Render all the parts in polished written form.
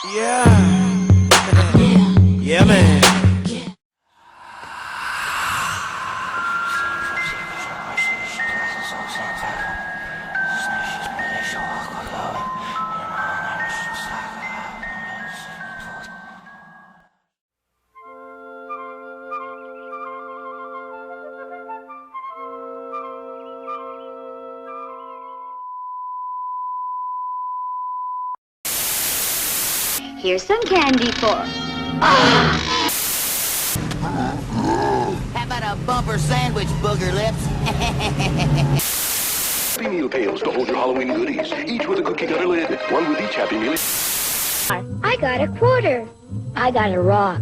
Yeah. Yeah, man. Here's some candy for... How about a bumper sandwich, booger lips? Happy Meal pails to hold your Halloween goodies, each with a cookie cutter lid, one with each Happy Meal. I got a quarter. I got a rock.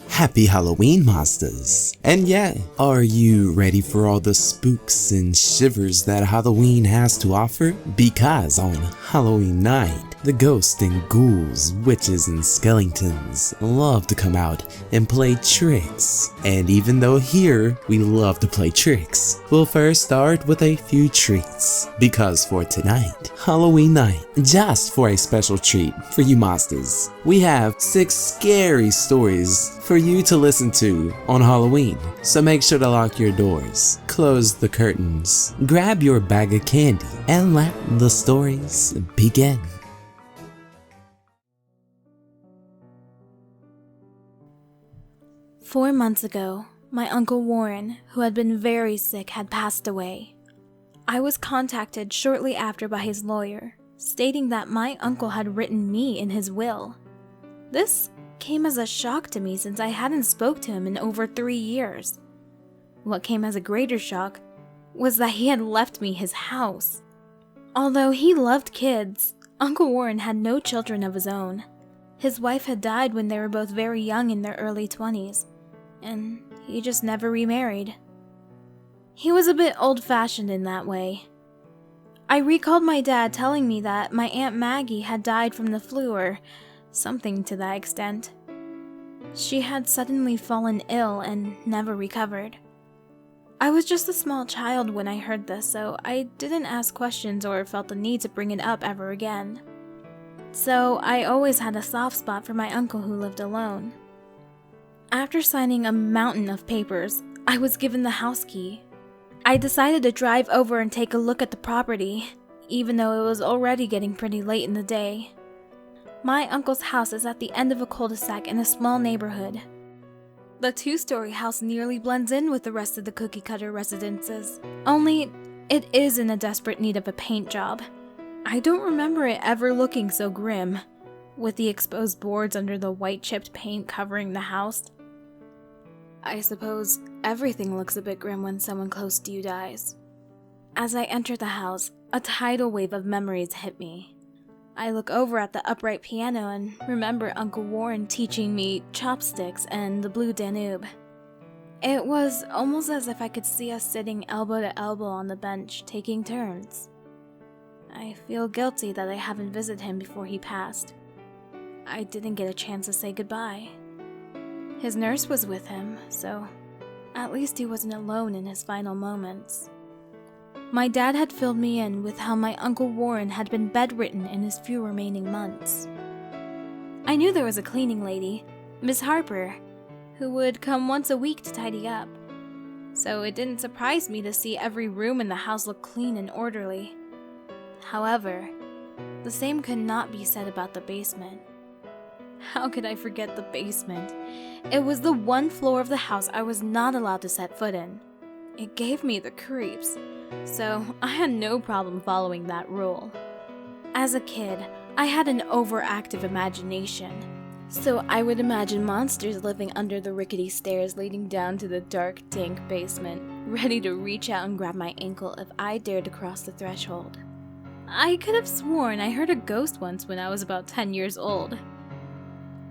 Happy Halloween, Monstaz! And yeah, are you ready for all the spooks and shivers that Halloween has to offer? Because on Halloween night, the ghosts and ghouls, witches and skeletons love to come out and play tricks. And even though here we love to play tricks, we'll first start with a few treats. Because for tonight, Halloween night, just for a special treat for you Monstaz, we have 6 scary stories for you to listen to on Halloween. So make sure to lock your doors, close the curtains, grab your bag of candy, and let the stories begin. "4 months ago, my Uncle Warren, who had been very sick, had passed away. I was contacted shortly after by his lawyer, stating that my uncle had written me in his will. This came as a shock to me since I hadn't spoke to him in over 3 years. What came as a greater shock was that he had left me his house. Although he loved kids, Uncle Warren had no children of his own. His wife had died when they were both very young in their early 20s, and he just never remarried. He was a bit old-fashioned in that way. I recalled my dad telling me that my Aunt Maggie had died from the flu or something to that extent. She had suddenly fallen ill and never recovered. I was just a small child when I heard this, so I didn't ask questions or felt the need to bring it up ever again. So I always had a soft spot for my uncle who lived alone. After signing a mountain of papers, I was given the house key. I decided to drive over and take a look at the property, even though it was already getting pretty late in the day. My uncle's house is at the end of a cul-de-sac in a small neighborhood. The 2-story house nearly blends in with the rest of the cookie-cutter residences, only it is in a desperate need of a paint job. I don't remember it ever looking so grim, with the exposed boards under the white-chipped paint covering the house. I suppose everything looks a bit grim when someone close to you dies. As I enter the house, a tidal wave of memories hit me. I look over at the upright piano and remember Uncle Warren teaching me chopsticks and the Blue Danube. It was almost as if I could see us sitting elbow to elbow on the bench, taking turns. I feel guilty that I haven't visited him before he passed. I didn't get a chance to say goodbye. His nurse was with him, so at least he wasn't alone in his final moments. My dad had filled me in with how my Uncle Warren had been bedridden in his few remaining months. I knew there was a cleaning lady, Miss Harper, who would come once a week to tidy up, so it didn't surprise me to see every room in the house look clean and orderly. However, the same could not be said about the basement. How could I forget the basement? It was the one floor of the house I was not allowed to set foot in. It gave me the creeps, so I had no problem following that rule. As a kid, I had an overactive imagination, so I would imagine monsters living under the rickety stairs leading down to the dark, dank basement, ready to reach out and grab my ankle if I dared to cross the threshold. I could have sworn I heard a ghost once when I was about 10 years old.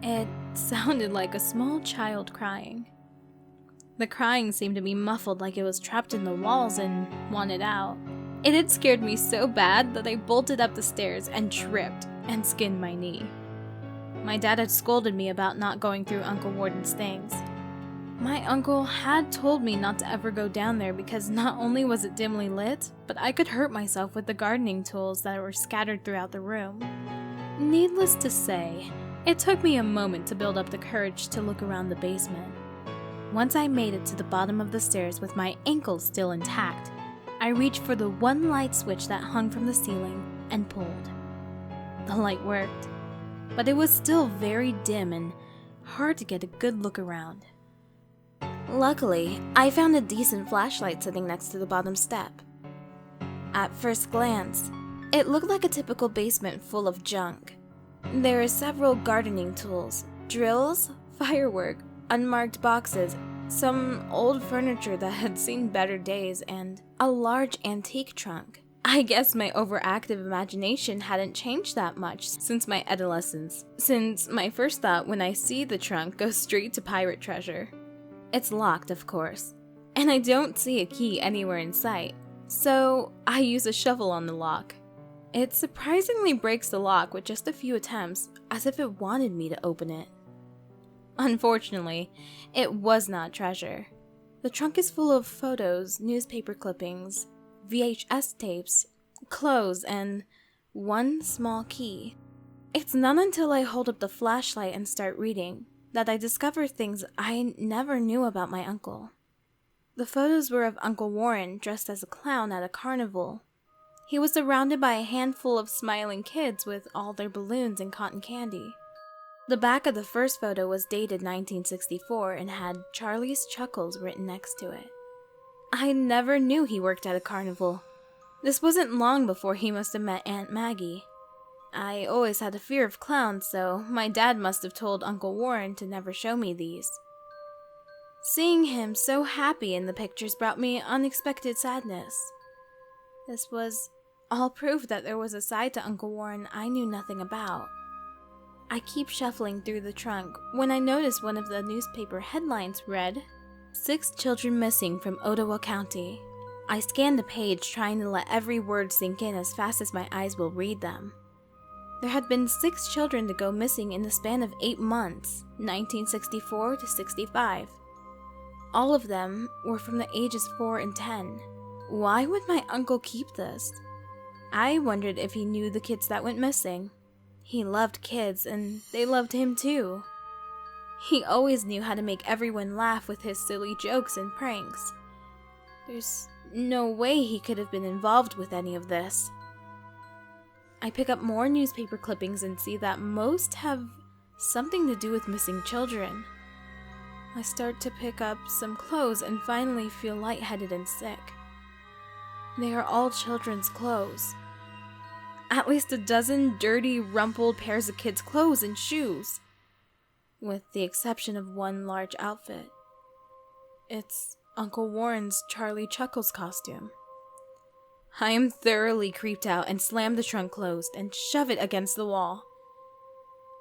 It sounded like a small child crying. The crying seemed to be muffled like it was trapped in the walls and wanted out. It had scared me so bad that I bolted up the stairs and tripped and skinned my knee. My dad had scolded me about not going through Uncle Warden's things. My uncle had told me not to ever go down there because not only was it dimly lit, but I could hurt myself with the gardening tools that were scattered throughout the room. Needless to say, it took me a moment to build up the courage to look around the basement. Once I made it to the bottom of the stairs with my ankles still intact, I reached for the one light switch that hung from the ceiling and pulled. The light worked, but it was still very dim and hard to get a good look around. Luckily, I found a decent flashlight sitting next to the bottom step. At first glance, it looked like a typical basement full of junk. There are several gardening tools, drills, firework, unmarked boxes, some old furniture that had seen better days, and a large antique trunk. I guess my overactive imagination hadn't changed that much since my adolescence, since my first thought when I see the trunk goes straight to pirate treasure. It's locked, of course, and I don't see a key anywhere in sight, so I use a shovel on the lock. It surprisingly breaks the lock with just a few attempts, as if it wanted me to open it. Unfortunately, it was not treasure. The trunk is full of photos, newspaper clippings, VHS tapes, clothes, and one small key. It's not until I hold up the flashlight and start reading that I discover things I never knew about my uncle. The photos were of Uncle Warren dressed as a clown at a carnival. He was surrounded by a handful of smiling kids with all their balloons and cotton candy. The back of the first photo was dated 1964 and had Charlie's Chuckles written next to it. I never knew he worked at a carnival. This wasn't long before he must have met Aunt Maggie. I always had a fear of clowns, so my dad must have told Uncle Warren to never show me these. Seeing him so happy in the pictures brought me unexpected sadness. This was all proof that there was a side to Uncle Warren I knew nothing about. I keep shuffling through the trunk when I notice one of the newspaper headlines read, 6 children missing from Ottawa County. I scanned the page trying to let every word sink in as fast as my eyes will read them. There had been 6 children to go missing in the span of 8 months, 1964 to 65. All of them were from the ages 4 and 10. Why would my uncle keep this? I wondered if he knew the kids that went missing. He loved kids, and they loved him too. He always knew how to make everyone laugh with his silly jokes and pranks. There's no way he could have been involved with any of this. I pick up more newspaper clippings and see that most have something to do with missing children. I start to pick up some clothes and finally feel lightheaded and sick. They are all children's clothes. At least a dozen dirty, rumpled pairs of kids' clothes and shoes, with the exception of one large outfit. It's Uncle Warren's Charlie Chuckles costume. I am thoroughly creeped out and slam the trunk closed and shove it against the wall.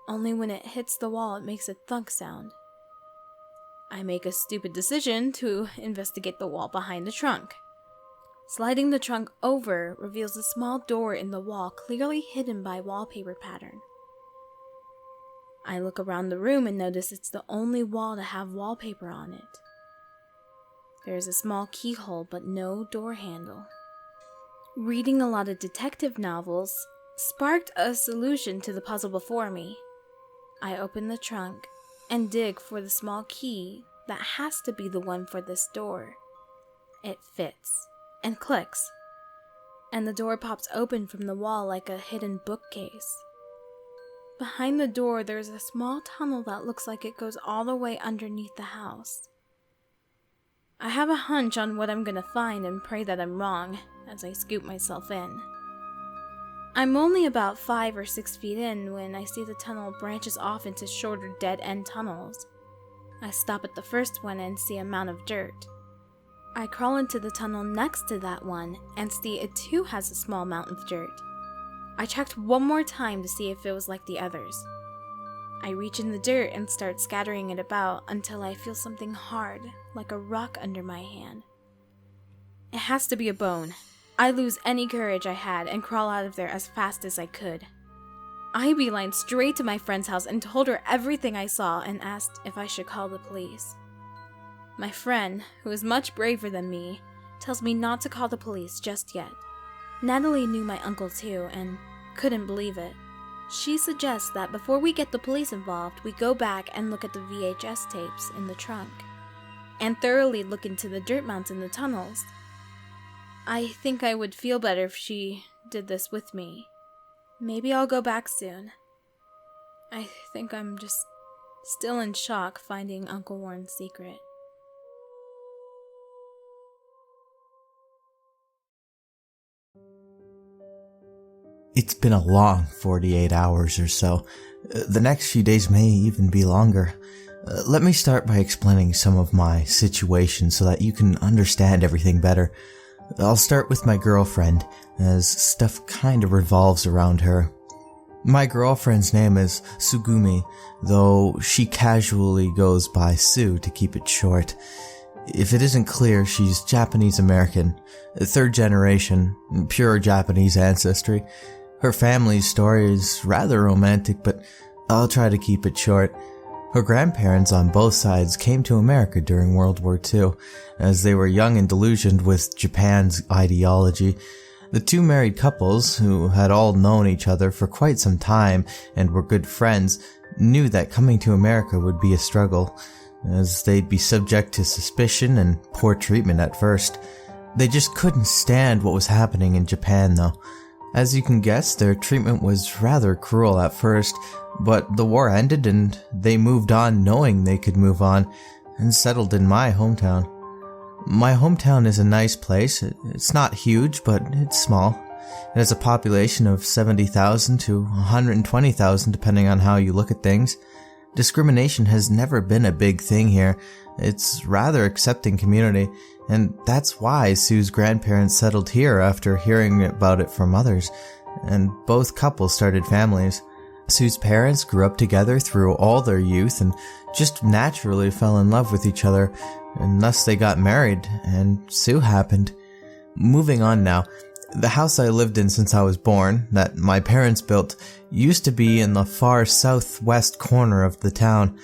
Only when it hits the wall it makes a thunk sound. I make a stupid decision to investigate the wall behind the trunk. Sliding the trunk over reveals a small door in the wall clearly hidden by wallpaper pattern. I look around the room and notice it's the only wall to have wallpaper on it. There is a small keyhole but no door handle. Reading a lot of detective novels sparked a solution to the puzzle before me. I open the trunk and dig for the small key that has to be the one for this door. It fits and clicks, and the door pops open from the wall like a hidden bookcase. Behind the door there's a small tunnel that looks like it goes all the way underneath the house. I have a hunch on what I'm gonna find and pray that I'm wrong as I scoop myself in. I'm only about 5 or 6 feet in when I see the tunnel branches off into shorter dead-end tunnels. I stop at the first one and see a mound of dirt. I crawl into the tunnel next to that one and see it too has a small mound of dirt. I checked one more time to see if it was like the others. I reach in the dirt and start scattering it about until I feel something hard, like a rock under my hand. It has to be a bone. I lose any courage I had and crawl out of there as fast as I could. I beelined straight to my friend's house and told her everything I saw and asked if I should call the police. My friend, who is much braver than me, tells me not to call the police just yet. Natalie knew my uncle too, and couldn't believe it. She suggests that before we get the police involved, we go back and look at the VHS tapes in the trunk, and thoroughly look into the dirt mounds in the tunnels. I think I would feel better if she did this with me. Maybe I'll go back soon. I think I'm just still in shock finding Uncle Warren's secret. It's been a long 48 hours or so. The next few days may even be longer. Let me start by explaining some of my situation so that you can understand everything better. I'll start with my girlfriend, as stuff kind of revolves around her. My girlfriend's name is Sugumi, though she casually goes by Sue to keep it short. If it isn't clear, she's Japanese American, third generation, pure Japanese ancestry. Her family's story is rather romantic, but I'll try to keep it short. Her grandparents on both sides came to America during World War II, as they were young and delusioned with Japan's ideology. The two married couples, who had all known each other for quite some time and were good friends, knew that coming to America would be a struggle, as they'd be subject to suspicion and poor treatment at first. They just couldn't stand what was happening in Japan, though. As you can guess, their treatment was rather cruel at first, but the war ended and they moved on knowing they could move on, and settled in my hometown. My hometown is a nice place. It's not huge, but it's small. It has a population of 70,000 to 120,000 depending on how you look at things. Discrimination has never been a big thing here. It's rather accepting community, and that's why Sue's grandparents settled here after hearing about it from others, and both couples started families. Sue's parents grew up together through all their youth and just naturally fell in love with each other, and thus they got married, and Sue happened. Moving on now, the house I lived in since I was born, that my parents built, used to be in the far southwest corner of the town.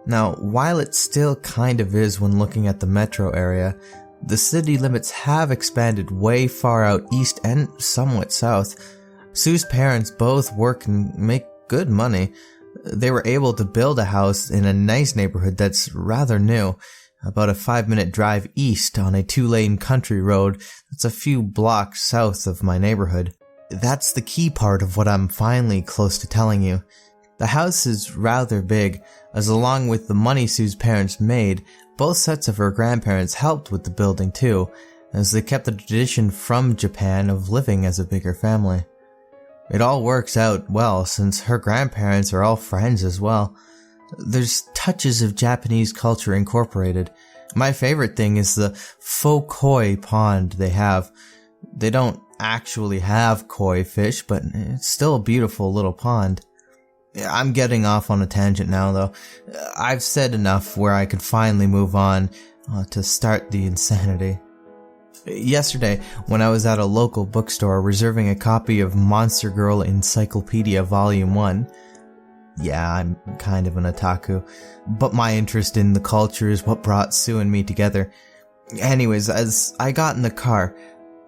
Now, while it still kind of is when looking at the metro area, the city limits have expanded way far out east and somewhat south. Sue's parents both work and make good money. They were able to build a house in a nice neighborhood that's rather new, about a 5-minute drive east on a 2-lane country road that's a few blocks south of my neighborhood. That's the key part of what I'm finally close to telling you. The house is rather big, as along with the money Sue's parents made, both sets of her grandparents helped with the building too, as they kept the tradition from Japan of living as a bigger family. It all works out well since her grandparents are all friends as well. There's touches of Japanese culture incorporated. My favorite thing is the faux koi pond they have. They don't actually have koi fish, but it's still a beautiful little pond. I'm getting off on a tangent now, though. I've said enough where I could finally move on to start the insanity. Yesterday, when I was at a local bookstore reserving a copy of Monster Girl Encyclopedia Volume 1, yeah, I'm kind of an otaku, but my interest in the culture is what brought Sue and me together. Anyways, as I got in the car,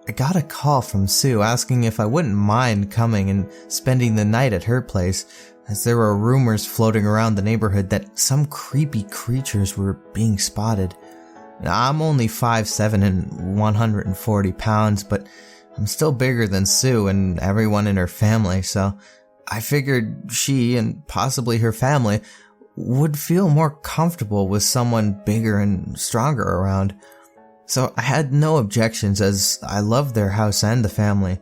I got a call from Sue asking if I wouldn't mind coming and spending the night at her place, as there were rumors floating around the neighborhood that some creepy creatures were being spotted. I'm only 5'7" and 140 pounds, but I'm still bigger than Sue and everyone in her family, so I figured she and possibly her family would feel more comfortable with someone bigger and stronger around. So I had no objections, as I loved their house and the family.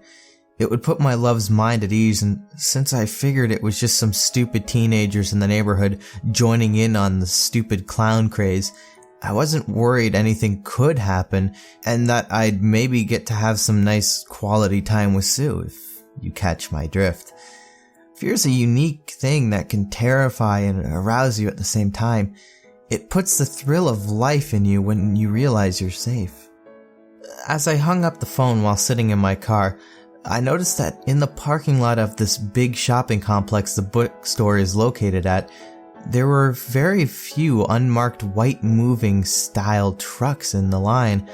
It would put my love's mind at ease, and since I figured it was just some stupid teenagers in the neighborhood joining in on the stupid clown craze, I wasn't worried anything could happen, and that I'd maybe get to have some nice quality time with Sue, if you catch my drift. Fear's a unique thing that can terrify and arouse you at the same time. It puts the thrill of life in you when you realize you're safe. As I hung up the phone while sitting in my car, I noticed that in the parking lot of this big shopping complex the bookstore is located at, There were very few unmarked white moving style trucks in the line,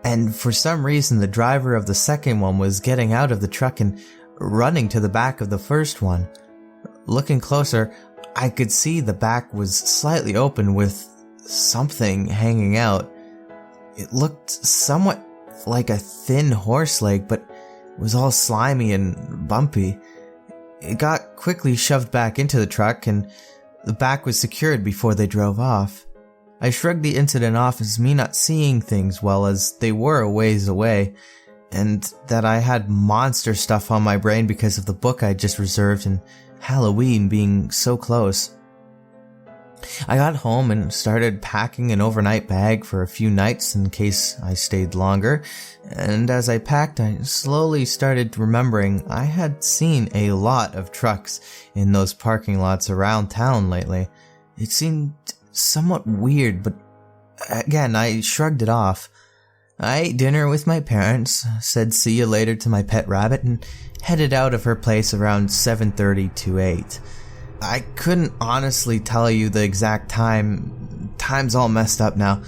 and for some reason the driver of the second one was getting out of the truck and running to the back of the first one. Looking closer, I could see the back was slightly open with something hanging out. It looked somewhat like a thin horse leg, but was all slimy and bumpy. It got quickly shoved back into the truck, and the back was secured before they drove off. I shrugged the incident off as me not seeing things well, as they were a ways away, and that I had monster stuff on my brain because of the book I just reserved and Halloween being so close. I got home and started packing an overnight bag for a few nights in case I stayed longer, and as I packed, I slowly started remembering I had seen a lot of trucks in those parking lots around town lately. It seemed somewhat weird, but again, I shrugged it off. I ate dinner with my parents, said see you later to my pet rabbit, and headed out of her place around 7:30 to 8. I couldn't honestly tell you the exact time. Time's all messed up now.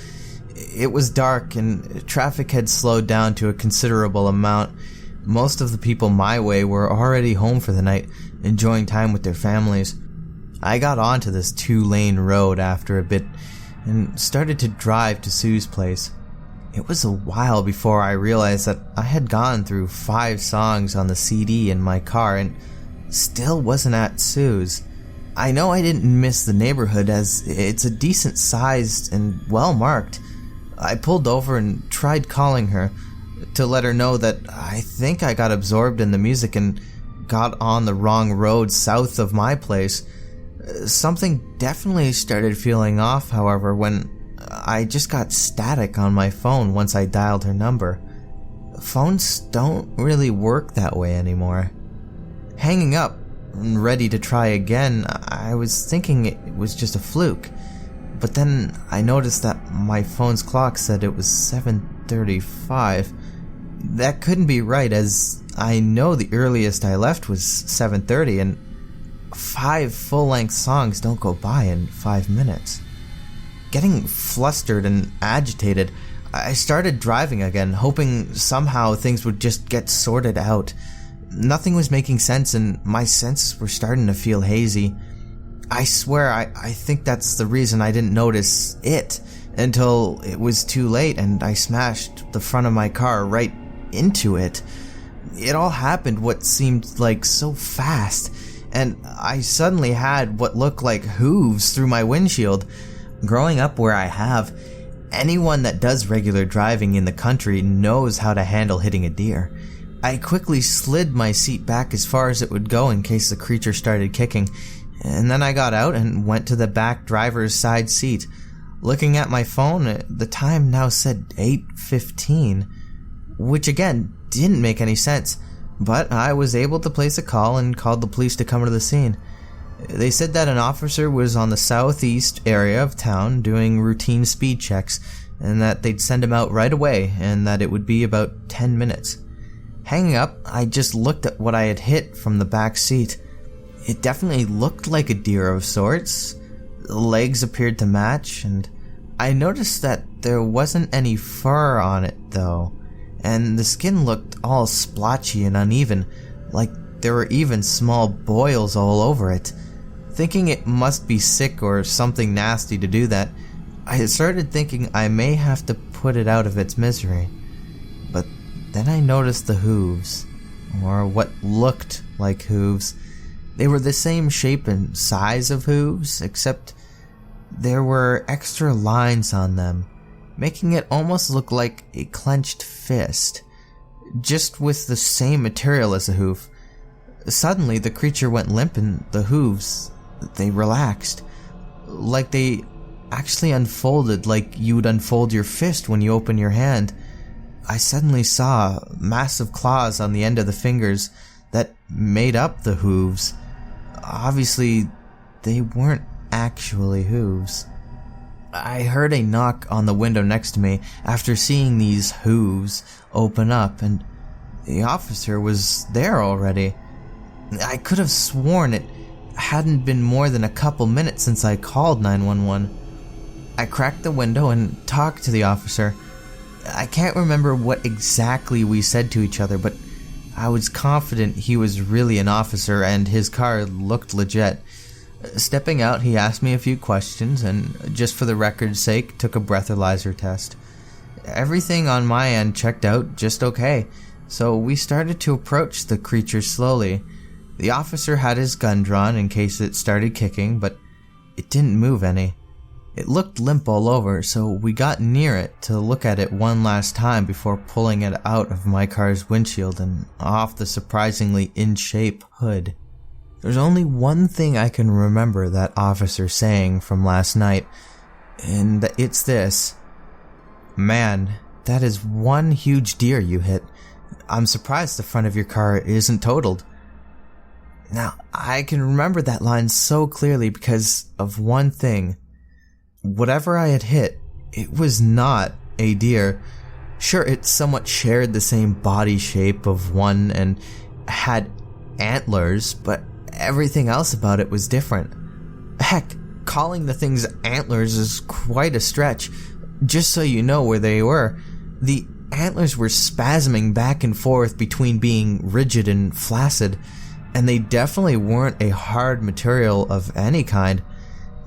It was dark and traffic had slowed down to a considerable amount. Most of the people my way were already home for the night, enjoying time with their families. I got onto this 2-lane road after a bit and started to drive to Sue's place. It was a while before I realized that I had gone through 5 songs on the CD in my car and still wasn't at Sue's. I know I didn't miss the neighborhood as it's a decent sized and well marked. I pulled over and tried calling her to let her know that I think I got absorbed in the music and got on the wrong road south of my place. Something definitely started feeling off, however, when I just got static on my phone once I dialed her number. Phones don't really work that way anymore. Hanging up, ready to try again, I was thinking it was just a fluke. But then I noticed that my phone's clock said it was 7:35. That couldn't be right, as I know the earliest I left was 7:30, and 5 full-length songs don't go by in 5 minutes. Getting flustered and agitated, I started driving again, hoping somehow things would just get sorted out. Nothing was making sense and my senses were starting to feel hazy. I swear I think that's the reason I didn't notice it until it was too late and I smashed the front of my car right into it. It all happened what seemed like so fast, and I suddenly had what looked like hooves through my windshield. Growing up where I have, anyone that does regular driving in the country knows how to handle hitting a deer. I quickly slid my seat back as far as it would go in case the creature started kicking, and then I got out and went to the back driver's side seat. Looking at my phone, the time now said 8:15, which again didn't make any sense, but I was able to place a call and called the police to come to the scene. They said that an officer was on the southeast area of town doing routine speed checks, and that they'd send him out right away, and that it would be about 10 minutes. Hanging up, I just looked at what I had hit from the back seat. It definitely looked like a deer of sorts. The legs appeared to match, and I noticed that there wasn't any fur on it though, and the skin looked all splotchy and uneven, like there were even small boils all over it. Thinking it must be sick or something nasty to do that, I started thinking I may have to put it out of its misery. But then I noticed the hooves, or what looked like hooves. They were the same shape and size of hooves, except there were extra lines on them, making it almost look like a clenched fist, just with the same material as a hoof. Suddenly the creature went limp and the hooves, they relaxed, like they actually unfolded like you would unfold your fist when you open your hand. I suddenly saw massive claws on the end of the fingers that made up the hooves. Obviously, they weren't actually hooves. I heard a knock on the window next to me after seeing these hooves open up, and the officer was there already. I could have sworn it hadn't been more than a couple minutes since I called 911. I cracked the window and talked to the officer. I can't remember what exactly we said to each other, but I was confident he was really an officer and his car looked legit. Stepping out, he asked me a few questions and, just for the record's sake, took a breathalyzer test. Everything on my end checked out just okay, so we started to approach the creature slowly. The officer had his gun drawn in case it started kicking, but it didn't move any. It looked limp all over, so we got near it to look at it one last time before pulling it out of my car's windshield and off the surprisingly in-shape hood. There's only one thing I can remember that officer saying from last night, and it's this. "Man, that is one huge deer you hit. I'm surprised the front of your car isn't totaled." Now, I can remember that line so clearly because of one thing. Whatever I had hit, it was not a deer. Sure, it somewhat shared the same body shape of one and had antlers, but everything else about it was different. Heck, calling the things antlers is quite a stretch. Just so you know where they were, the antlers were spasming back and forth between being rigid and flaccid, and they definitely weren't a hard material of any kind.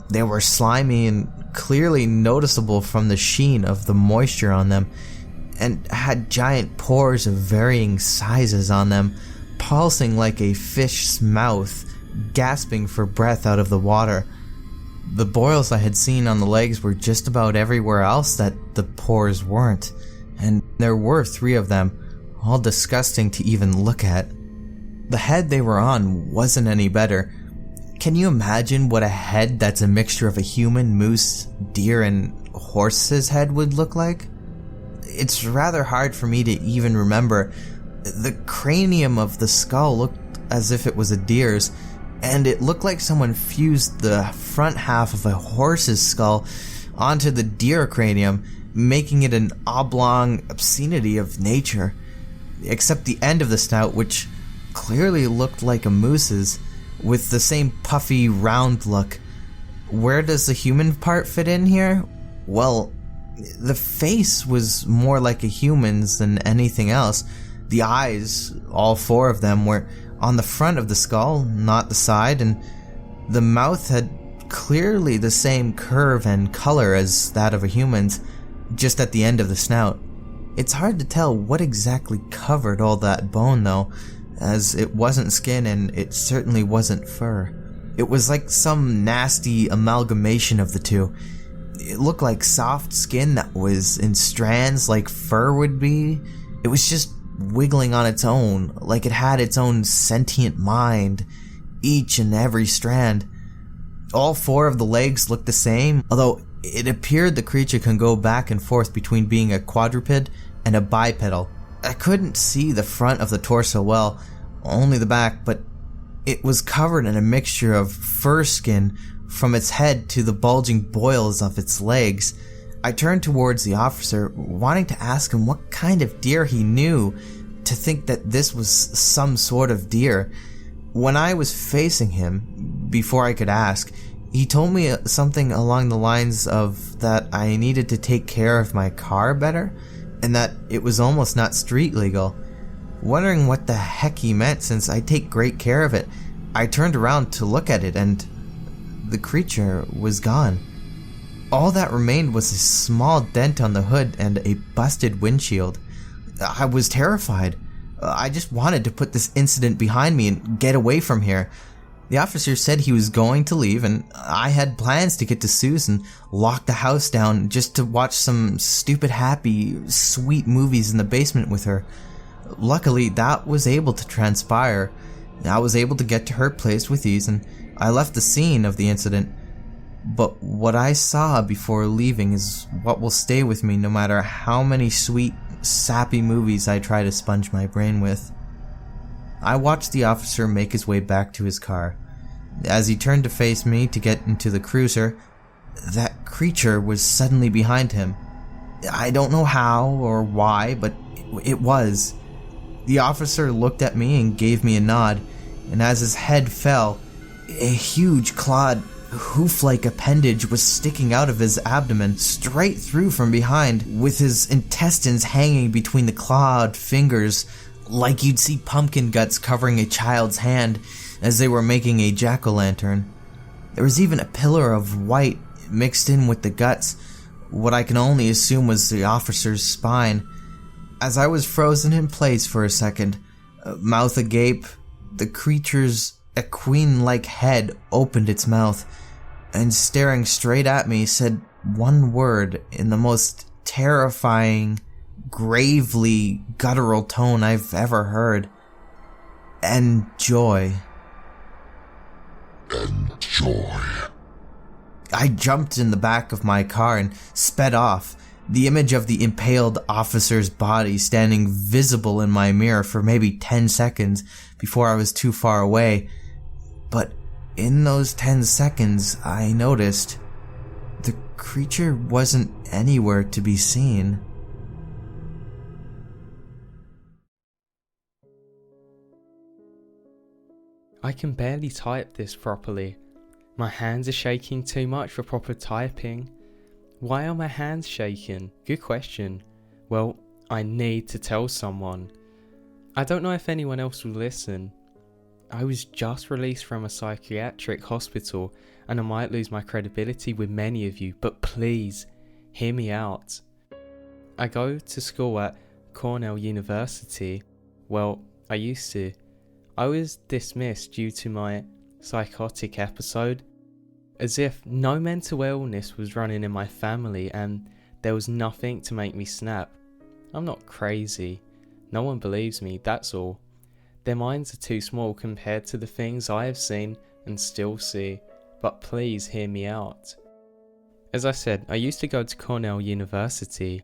They were slimy and clearly noticeable from the sheen of the moisture on them, and had giant pores of varying sizes on them, pulsing like a fish's mouth, gasping for breath out of the water. The boils I had seen on the legs were just about everywhere else that the pores weren't, and there were 3 of them, all disgusting to even look at. The head they were on wasn't any better. Can you imagine what a head that's a mixture of a human, moose, deer, and horse's head would look like? It's rather hard for me to even remember. The cranium of the skull looked as if it was a deer's, and it looked like someone fused the front half of a horse's skull onto the deer cranium, making it an oblong obscenity of nature. Except the end of the snout, which clearly looked like a moose's, with the same puffy, round look. Where does the human part fit in here? Well, the face was more like a human's than anything else. The eyes, all 4 of them, were on the front of the skull, not the side, and the mouth had clearly the same curve and color as that of a human's, just at the end of the snout. It's hard to tell what exactly covered all that bone though, as it wasn't skin and it certainly wasn't fur. It was like some nasty amalgamation of the two. It looked like soft skin that was in strands like fur would be. It was just wiggling on its own, like it had its own sentient mind, each and every strand. All 4 of the legs looked the same, although it appeared the creature can go back and forth between being a quadruped and a bipedal. I couldn't see the front of the torso well, only the back, but it was covered in a mixture of fur skin from its head to the bulging boils of its legs. I turned towards the officer, wanting to ask him what kind of deer he knew to think that this was some sort of deer. When I was facing him, before I could ask, he told me something along the lines of that I needed to take care of my car better, and that it was almost not street legal. Wondering what the heck he meant since I take great care of it, I turned around to look at it and the creature was gone. All that remained was a small dent on the hood and a busted windshield. I was terrified. I just wanted to put this incident behind me and get away from here. The officer said he was going to leave, and I had plans to get to Susan, lock the house down just to watch some stupid, happy, sweet movies in the basement with her. Luckily, that was able to transpire. I was able to get to her place with ease, and I left the scene of the incident. But what I saw before leaving is what will stay with me no matter how many sweet, sappy movies I try to sponge my brain with. I watched the officer make his way back to his car. As he turned to face me to get into the cruiser, that creature was suddenly behind him. I don't know how or why, but it was. The officer looked at me and gave me a nod, and as his head fell, A huge clawed, hoof-like appendage was sticking out of his abdomen, straight through from behind, with his intestines hanging between the clawed fingers, like you'd see pumpkin guts covering a child's hand as they were making a jack-o'-lantern. There was even a pillar of white mixed in with the guts, what I can only assume was the officer's spine. As I was frozen in place for a second, mouth agape, the creature's equine-like head opened its mouth, and staring straight at me said one word in the most terrifying, gravely guttural tone I've ever heard. Enjoy. Enjoy. I jumped in the back of my car and sped off, the image of the impaled officer's body standing visible in my mirror for maybe 10 seconds before I was too far away. But in those 10 seconds, I noticed the creature wasn't anywhere to be seen. I can barely type this properly. My hands are shaking too much for proper typing. Why are my hands shaking? Good question. Well, I need to tell someone. I don't know if anyone else will listen. I was just released from a psychiatric hospital and I might lose my credibility with many of you, but please, hear me out. I go to school at Cornell University. Well, I used to. I was dismissed due to my psychotic episode, as if no mental illness was running in my family and there was nothing to make me snap. I'm not crazy. No one believes me, that's all. Their minds are too small compared to the things I have seen and still see, but please hear me out. As I said, I used to go to Cornell University.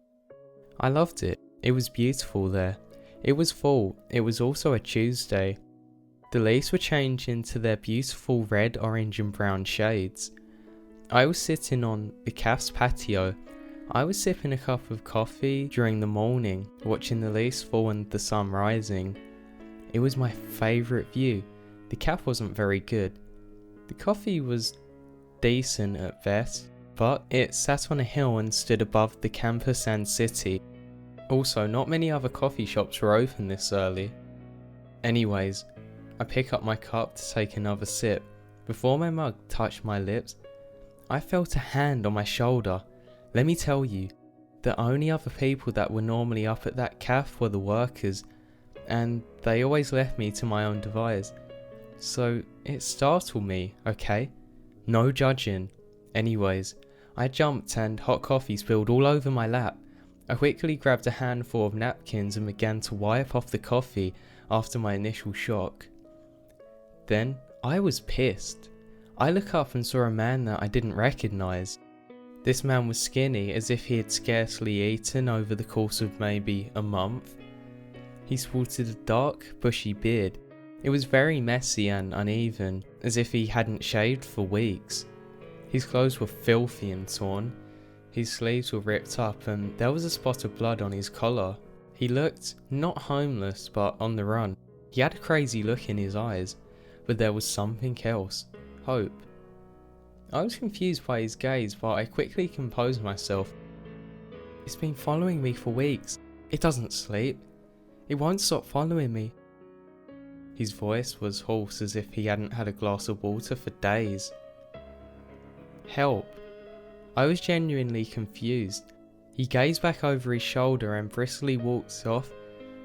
I loved it. It was beautiful there. It was fall. It was also a Tuesday. The leaves were changing to their beautiful red, orange and brown shades. I was sitting on the cafe's patio. I was sipping a cup of coffee during the morning, watching the leaves fall and the sun rising. It was my favourite view. The cafe wasn't very good. The coffee was decent at best, but it sat on a hill and stood above the campus and city. Also, not many other coffee shops were open this early. Anyways, I pick up my cup to take another sip. Before my mug touched my lips, I felt a hand on my shoulder. Let me tell you, the only other people that were normally up at that cafe were the workers, and they always left me to my own device. So it startled me, okay? No judging. Anyways, I jumped and hot coffee spilled all over my lap. I quickly grabbed a handful of napkins and began to wipe off the coffee after my initial shock. Then I was pissed. I look up and saw a man that I didn't recognize. This man was skinny, as if he had scarcely eaten over the course of maybe a month. He sported a dark, bushy beard. It was very messy and uneven, as if he hadn't shaved for weeks. His clothes were filthy and torn. His sleeves were ripped up and there was a spot of blood on his collar. He looked not homeless, but on the run. He had a crazy look in his eyes, but there was something else. Hope. I was confused by his gaze, but I quickly composed myself. It's been following me for weeks. It doesn't sleep. It won't stop following me. His voice was hoarse, as if he hadn't had a glass of water for days. Help. I was genuinely confused. He gazed back over his shoulder and briskly walked off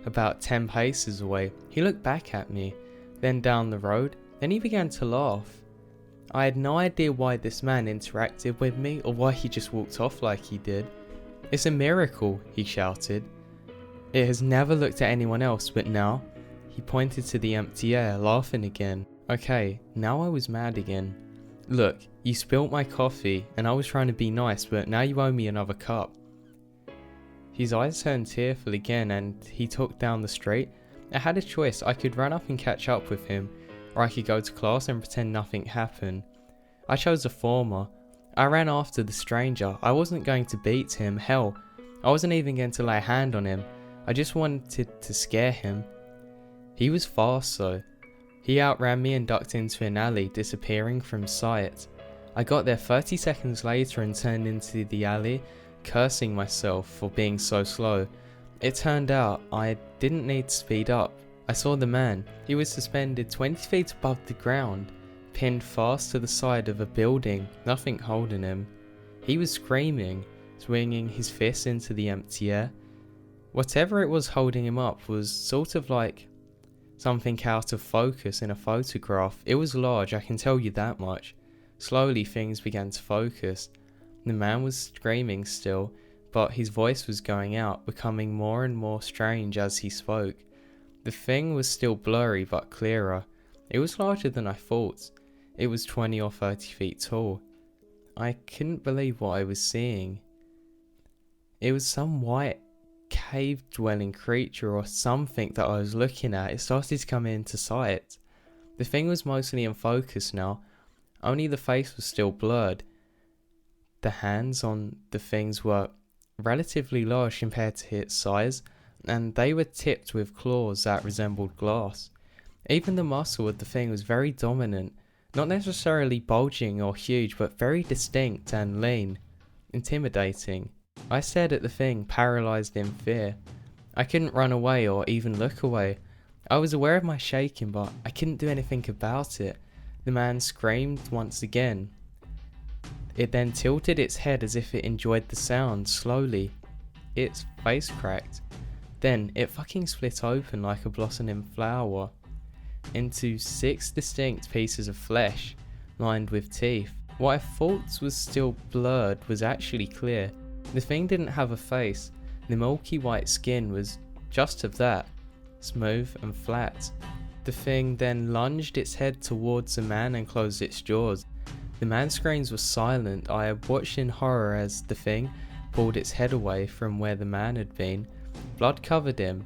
about 10 paces away. He looked back at me, then down the road, then he began to laugh. I had no idea why this man interacted with me or why he just walked off like he did. It's a miracle, he shouted. It has never looked at anyone else, but now, he pointed to the empty air, laughing again. Okay, now I was mad again. Look, you spilt my coffee, and I was trying to be nice, but now you owe me another cup. His eyes turned tearful again, and he talked down the street. I had a choice. I could run up and catch up with him, or I could go to class and pretend nothing happened. I chose the former. I ran after the stranger. I wasn't going to beat him, hell, I wasn't even going to lay a hand on him. I just wanted to scare him. He was fast though. He outran me and ducked into an alley, disappearing from sight. I got there 30 seconds later and turned into the alley, cursing myself for being so slow. It turned out I didn't need to speed up. I saw the man. He was suspended 20 feet above the ground, pinned fast to the side of a building, nothing holding him. He was screaming, swinging his fists into the empty air. Whatever it was holding him up was sort of like something out of focus in a photograph. It was large, I can tell you that much. Slowly things began to focus. The man was screaming still, but his voice was going out, becoming more and more strange as he spoke. The thing was still blurry but clearer. It was larger than I thought. It was 20 or 30 feet tall. I couldn't believe what I was seeing. It was some white cave-dwelling creature or something that I was looking at. It started to come into sight. The thing was mostly in focus now, only the face was still blurred. The hands on the things were relatively large compared to its size, and they were tipped with claws that resembled glass. Even the muscle of the thing was very dominant, not necessarily bulging or huge, but very distinct and lean, intimidating. I stared at the thing, paralysed in fear. I couldn't run away or even look away. I was aware of my shaking, but I couldn't do anything about it. The man screamed once again. It then tilted its head as if it enjoyed the sound. Slowly, its face cracked. Then it fucking split open like a blossoming flower into 6 distinct pieces of flesh lined with teeth. What I thought was still blurred was actually clear. The thing didn't have a face. The milky white skin was just of that, smooth and flat. The thing then lunged its head towards the man and closed its jaws. The man's screams were silent. I watched in horror as the thing pulled its head away from where the man had been. Blood covered him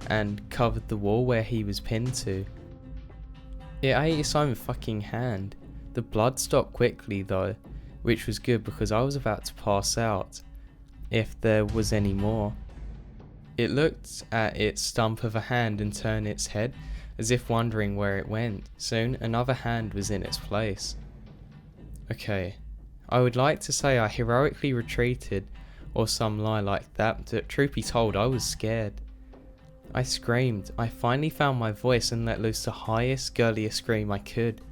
and covered the wall where he was pinned to. It ate its own fucking hand. The blood stopped quickly though, which was good because I was about to pass out, if there was any more. It looked at its stump of a hand and turned its head, as if wondering where it went. Soon another hand was in its place. Okay, I would like to say I heroically retreated or some lie like that, but truth be told I was scared. I screamed. I finally found my voice and let loose the highest, girliest scream I could.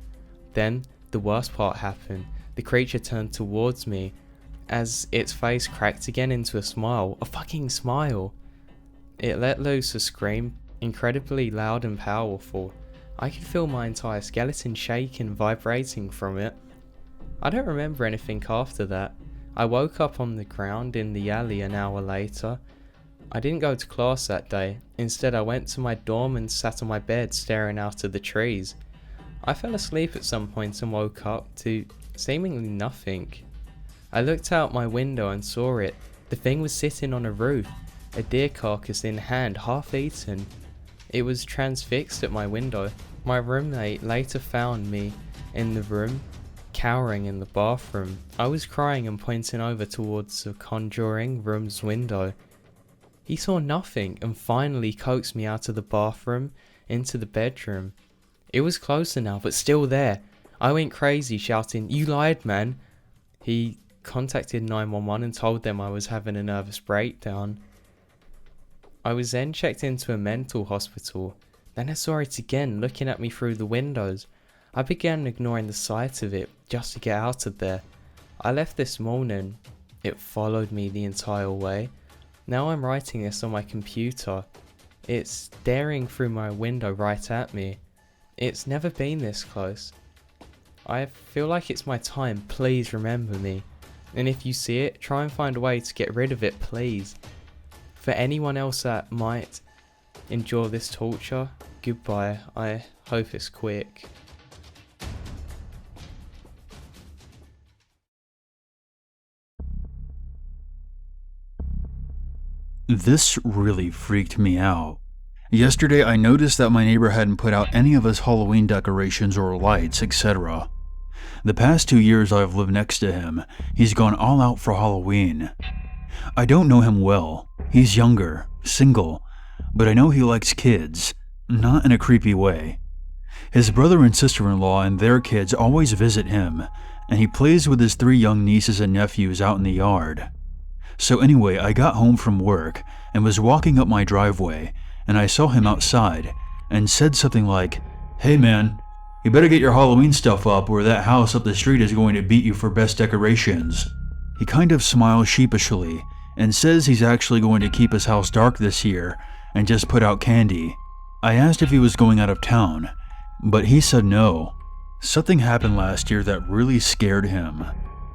Then the worst part happened. The creature turned towards me as its face cracked again into a smile. A fucking smile. It let loose a scream, incredibly loud and powerful. I could feel my entire skeleton shake and vibrating from it. I don't remember anything after that. I woke up on the ground in the alley an hour later. I didn't go to class that day. Instead, I went to my dorm and sat on my bed staring out at the trees. I fell asleep at some point and woke up to seemingly nothing. I looked out my window and saw it. The thing was sitting on a roof, a deer carcass in hand, half eaten. It was transfixed at my window. My roommate later found me in the room, cowering in the bathroom. I was crying and pointing over towards the conjuring room's window. He saw nothing and finally coaxed me out of the bathroom into the bedroom. It was closer now, but still there. I went crazy shouting, "You lied, man!" He contacted 911 and told them I was having a nervous breakdown. I was then checked into a mental hospital. Then I saw it again looking at me through the windows. I began ignoring the sight of it just to get out of there. I left this morning. It followed me the entire way. Now I'm writing this on my computer. It's staring through my window right at me. It's never been this close. I feel like it's my time. Please remember me. And if you see it, try and find a way to get rid of it, please. For anyone else that might endure this torture, goodbye. I hope it's quick. This really freaked me out. Yesterday I noticed that my neighbor hadn't put out any of his Halloween decorations or lights, etc. The past 2 years I've lived next to him, he's gone all out for Halloween. I don't know him well. He's younger, single, but I know he likes kids, not in a creepy way. His brother and sister-in-law and their kids always visit him, and he plays with his 3 young nieces and nephews out in the yard. So anyway, I got home from work and was walking up my driveway, and I saw him outside and said something like, "Hey man, you better get your Halloween stuff up or that house up the street is going to beat you for best decorations." He kind of smiles sheepishly and says he's actually going to keep his house dark this year and just put out candy. I asked if he was going out of town, but he said no. Something happened last year that really scared him.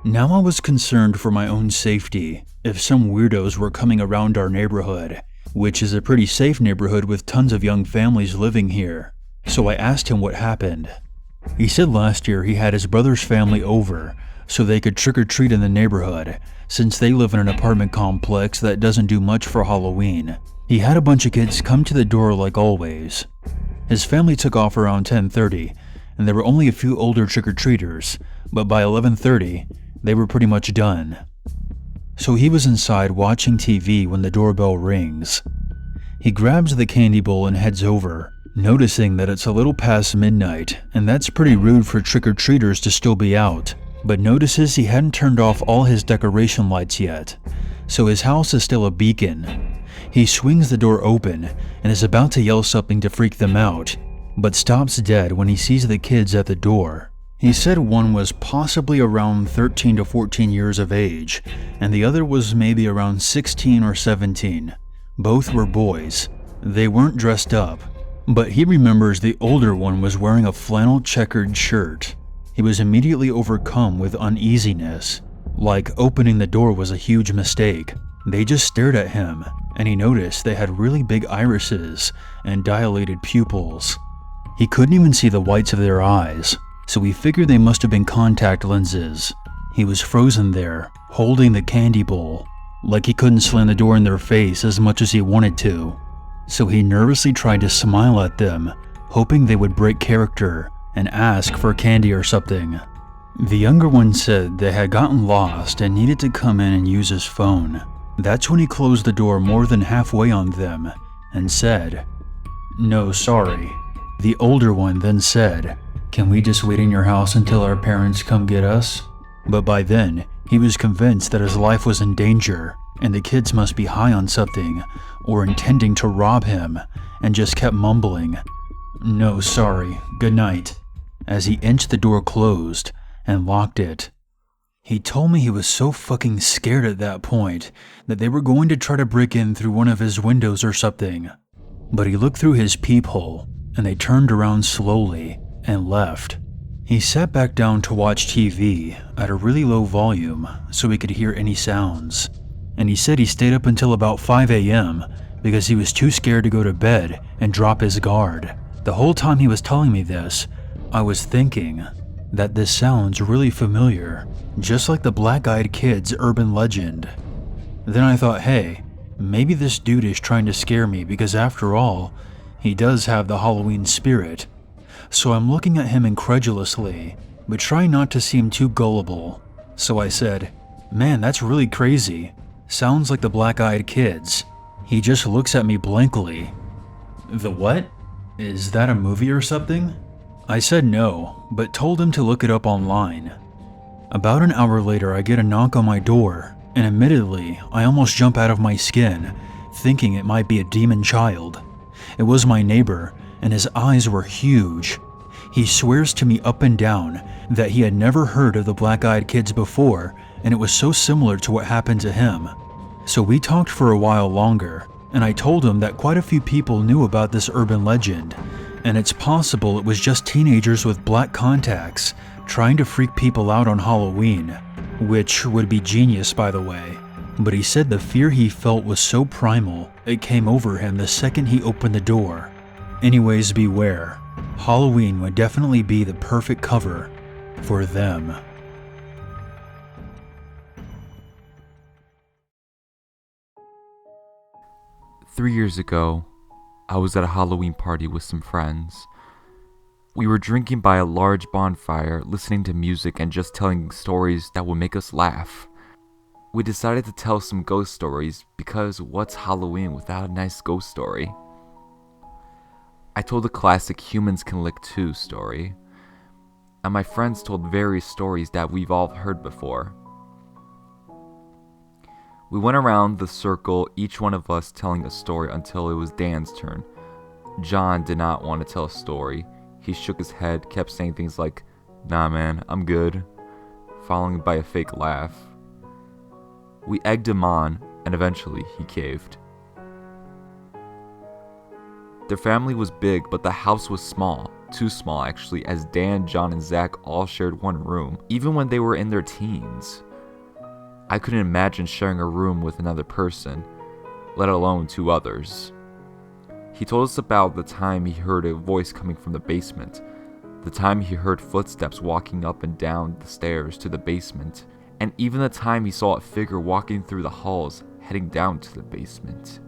Now I was concerned for my own safety if some weirdos were coming around our neighborhood, which is a pretty safe neighborhood with tons of young families living here. So I asked him what happened. He said last year he had his brother's family over so they could trick-or-treat in the neighborhood, since they live in an apartment complex that doesn't do much for Halloween. He had a bunch of kids come to the door like always. His family took off around 10:30, and there were only a few older trick-or-treaters, but by 11:30, they were pretty much done. So he was inside watching TV when the doorbell rings. He grabs the candy bowl and heads over, noticing that it's a little past midnight, and that's pretty rude for trick-or-treaters to still be out, but notices he hadn't turned off all his decoration lights yet, so his house is still a beacon. He swings the door open and is about to yell something to freak them out, but stops dead when he sees the kids at the door. He said one was possibly around 13 to 14 years of age, and the other was maybe around 16 or 17. Both were boys. They weren't dressed up, but he remembers the older one was wearing a flannel checkered shirt. He was immediately overcome with uneasiness, like opening the door was a huge mistake. They just stared at him, and he noticed they had really big irises and dilated pupils. He couldn't even see the whites of their eyes, so he figured they must have been contact lenses. He was frozen there, holding the candy bowl, like he couldn't slam the door in their face as much as he wanted to. So he nervously tried to smile at them, hoping they would break character and ask for candy or something. The younger one said they had gotten lost and needed to come in and use his phone. That's when he closed the door more than halfway on them and said, "No, sorry." The older one then said, "Can we just wait in your house until our parents come get us?" But by then, he was convinced that his life was in danger and the kids must be high on something or intending to rob him, and just kept mumbling, "No, sorry, good night," as he inched the door closed and locked it. He told me he was so fucking scared at that point that they were going to try to break in through one of his windows or something. But he looked through his peephole and they turned around slowly and left. He sat back down to watch TV at a really low volume so he could hear any sounds. And he said he stayed up until about 5 a.m. because he was too scared to go to bed and drop his guard. The whole time he was telling me this, I was thinking that this sounds really familiar, just like the black-eyed kid's urban legend. Then I thought, hey, maybe this dude is trying to scare me because after all, he does have the Halloween spirit. So I'm looking at him incredulously, but trying not to seem too gullible. So I said, "Man, that's really crazy. Sounds like the black-eyed kids." He just looks at me blankly. "The what? Is that a movie or something?" I said no, but told him to look it up online. About an hour later, I get a knock on my door, and admittedly, I almost jump out of my skin, thinking it might be a demon child. It was my neighbor, and his eyes were huge. He swears to me up and down that he had never heard of the black-eyed kids before, and it was so similar to what happened to him. So we talked for a while longer, and I told him that quite a few people knew about this urban legend, and it's possible it was just teenagers with black contacts trying to freak people out on Halloween, which would be genius, by the way. But he said the fear he felt was so primal, it came over him the second he opened the door. Anyways, beware. Halloween would definitely be the perfect cover for them. Three years ago, I was at a Halloween party with some friends. We were drinking by a large bonfire, listening to music and just telling stories that would make us laugh. We decided to tell some ghost stories because what's Halloween without a nice ghost story? I told the classic humans can lick too story, and my friends told various stories that we've all heard before. We went around the circle, each one of us telling a story until it was Dan's turn. John did not want to tell a story. He shook his head, kept saying things like, "Nah man, I'm good," followed by a fake laugh. We egged him on, and eventually he caved. Their family was big, but the house was small. Too small actually, as Dan, John, and Zach all shared one room, even when they were in their teens. I couldn't imagine sharing a room with another person, let alone two others. He told us about the time he heard a voice coming from the basement, the time he heard footsteps walking up and down the stairs to the basement, and even the time he saw a figure walking through the halls heading down to the basement.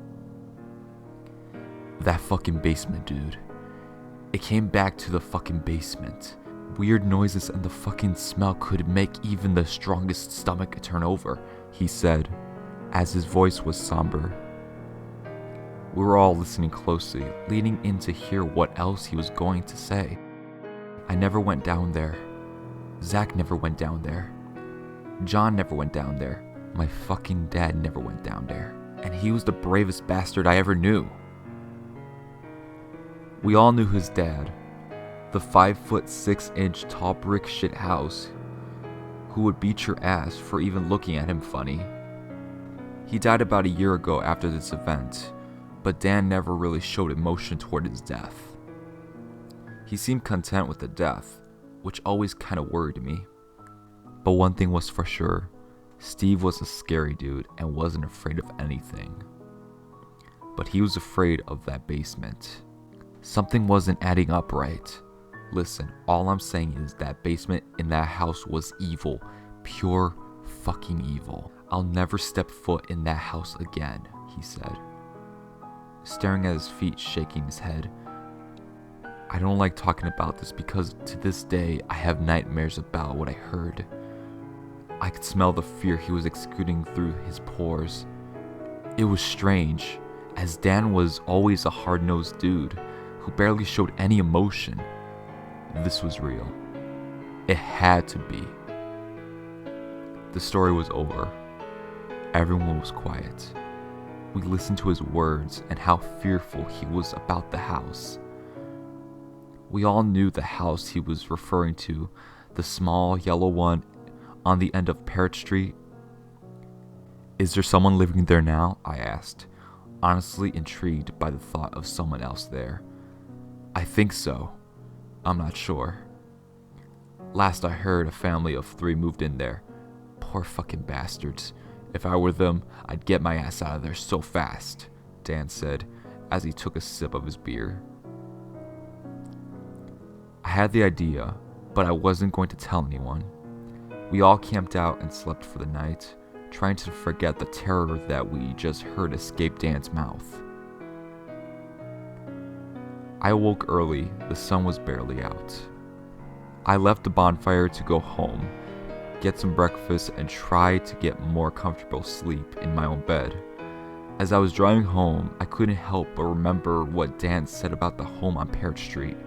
That fucking basement, dude. It came back to the fucking basement. Weird noises and the fucking smell could make even the strongest stomach turn over, he said, as his voice was somber. We were all listening closely, leaning in to hear what else he was going to say. I never went down there. Zach never went down there. John never went down there. My fucking dad never went down there. And he was the bravest bastard I ever knew. We all knew his dad, the 5'6" tall brick shit house, who would beat your ass for even looking at him funny. He died about a year ago after this event, but Dan never really showed emotion toward his death. He seemed content with the death, which always kinda worried me. But one thing was for sure, Steve was a scary dude and wasn't afraid of anything. But he was afraid of that basement. Something wasn't adding up right. Listen, all I'm saying is that basement in that house was evil. Pure fucking evil. I'll never step foot in that house again, he said, staring at his feet, shaking his head. I don't like talking about this because to this day I have nightmares about what I heard. I could smell the fear he was exuding through his pores. It was strange, as Dan was always a hard-nosed dude who barely showed any emotion. This was real. It had to be. The story was over. Everyone was quiet. We listened to his words and how fearful he was about the house. We all knew the house he was referring to, the small yellow one on the end of Parrot Street. Is there someone living there now? I asked, honestly intrigued by the thought of someone else there. I think so. I'm not sure. Last I heard, a family of 3 moved in there. Poor fucking bastards. If I were them, I'd get my ass out of there so fast, Dan said as he took a sip of his beer. I had the idea, but I wasn't going to tell anyone. We all camped out and slept for the night, trying to forget the terror that we just heard escape Dan's mouth. I awoke early, the sun was barely out. I left the bonfire to go home, get some breakfast, and try to get more comfortable sleep in my own bed. As I was driving home, I couldn't help but remember what Dan said about the home on Parrot Street.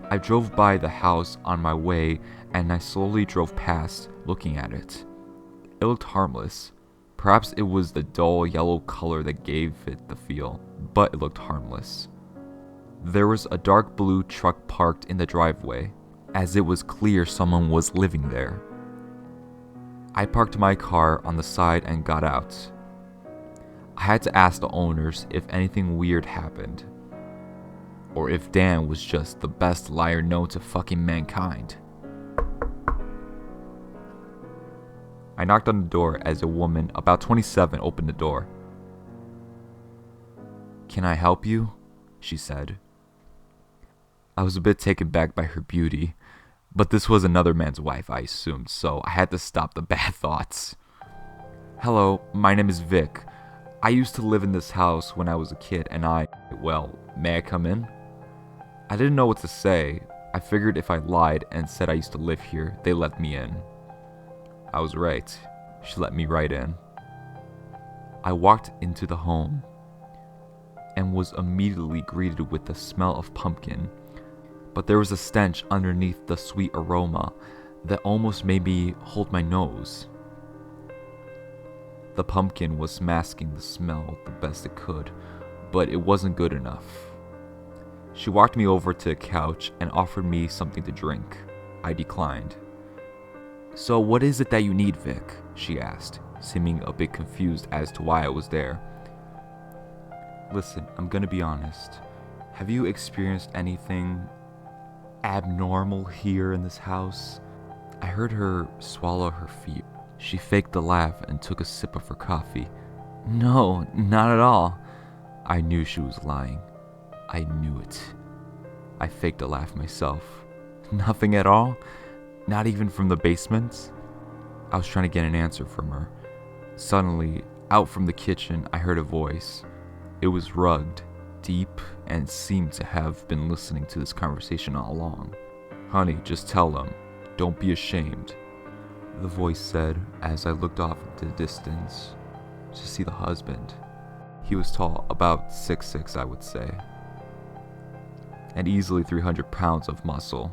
I drove by the house on my way, and I slowly drove past, looking at it. It looked harmless. Perhaps it was the dull yellow color that gave it the feel, but it looked harmless. There was a dark blue truck parked in the driveway, as it was clear someone was living there. I parked my car on the side and got out. I had to ask the owners if anything weird happened, or if Dan was just the best liar known to fucking mankind. I knocked on the door as a woman about 27 opened the door. "Can I help you?" she said. I was a bit taken back by her beauty, but this was another man's wife, I assumed, so I had to stop the bad thoughts. "Hello, my name is Vic. I used to live in this house when I was a kid, and may I come in?" I didn't know what to say. I figured if I lied and said I used to live here, they let me in. I was right. She let me right in. I walked into the home. and was immediately greeted with the smell of pumpkin. But there was a stench underneath the sweet aroma that almost made me hold my nose. The pumpkin was masking the smell the best it could, but it wasn't good enough. She walked me over to a couch and offered me something to drink. I declined. "So what is it that you need, Vic?" she asked, seeming a bit confused as to why I was there. "Listen, I'm gonna be honest. Have you experienced anything abnormal here in this house?" I heard her swallow her feet. She faked a laugh and took a sip of her coffee. "No, not at all." I knew she was lying. I knew it. I faked a laugh myself. "Nothing at all? Not even from the basement?" I was trying to get an answer from her. Suddenly, out from the kitchen, I heard a voice. It was rugged, deep, and seemed to have been listening to this conversation all along. "Honey, just tell them. Don't be ashamed," the voice said as I looked off into the distance to see the husband. He was tall, about 6'6", I would say, and easily 300 pounds of muscle.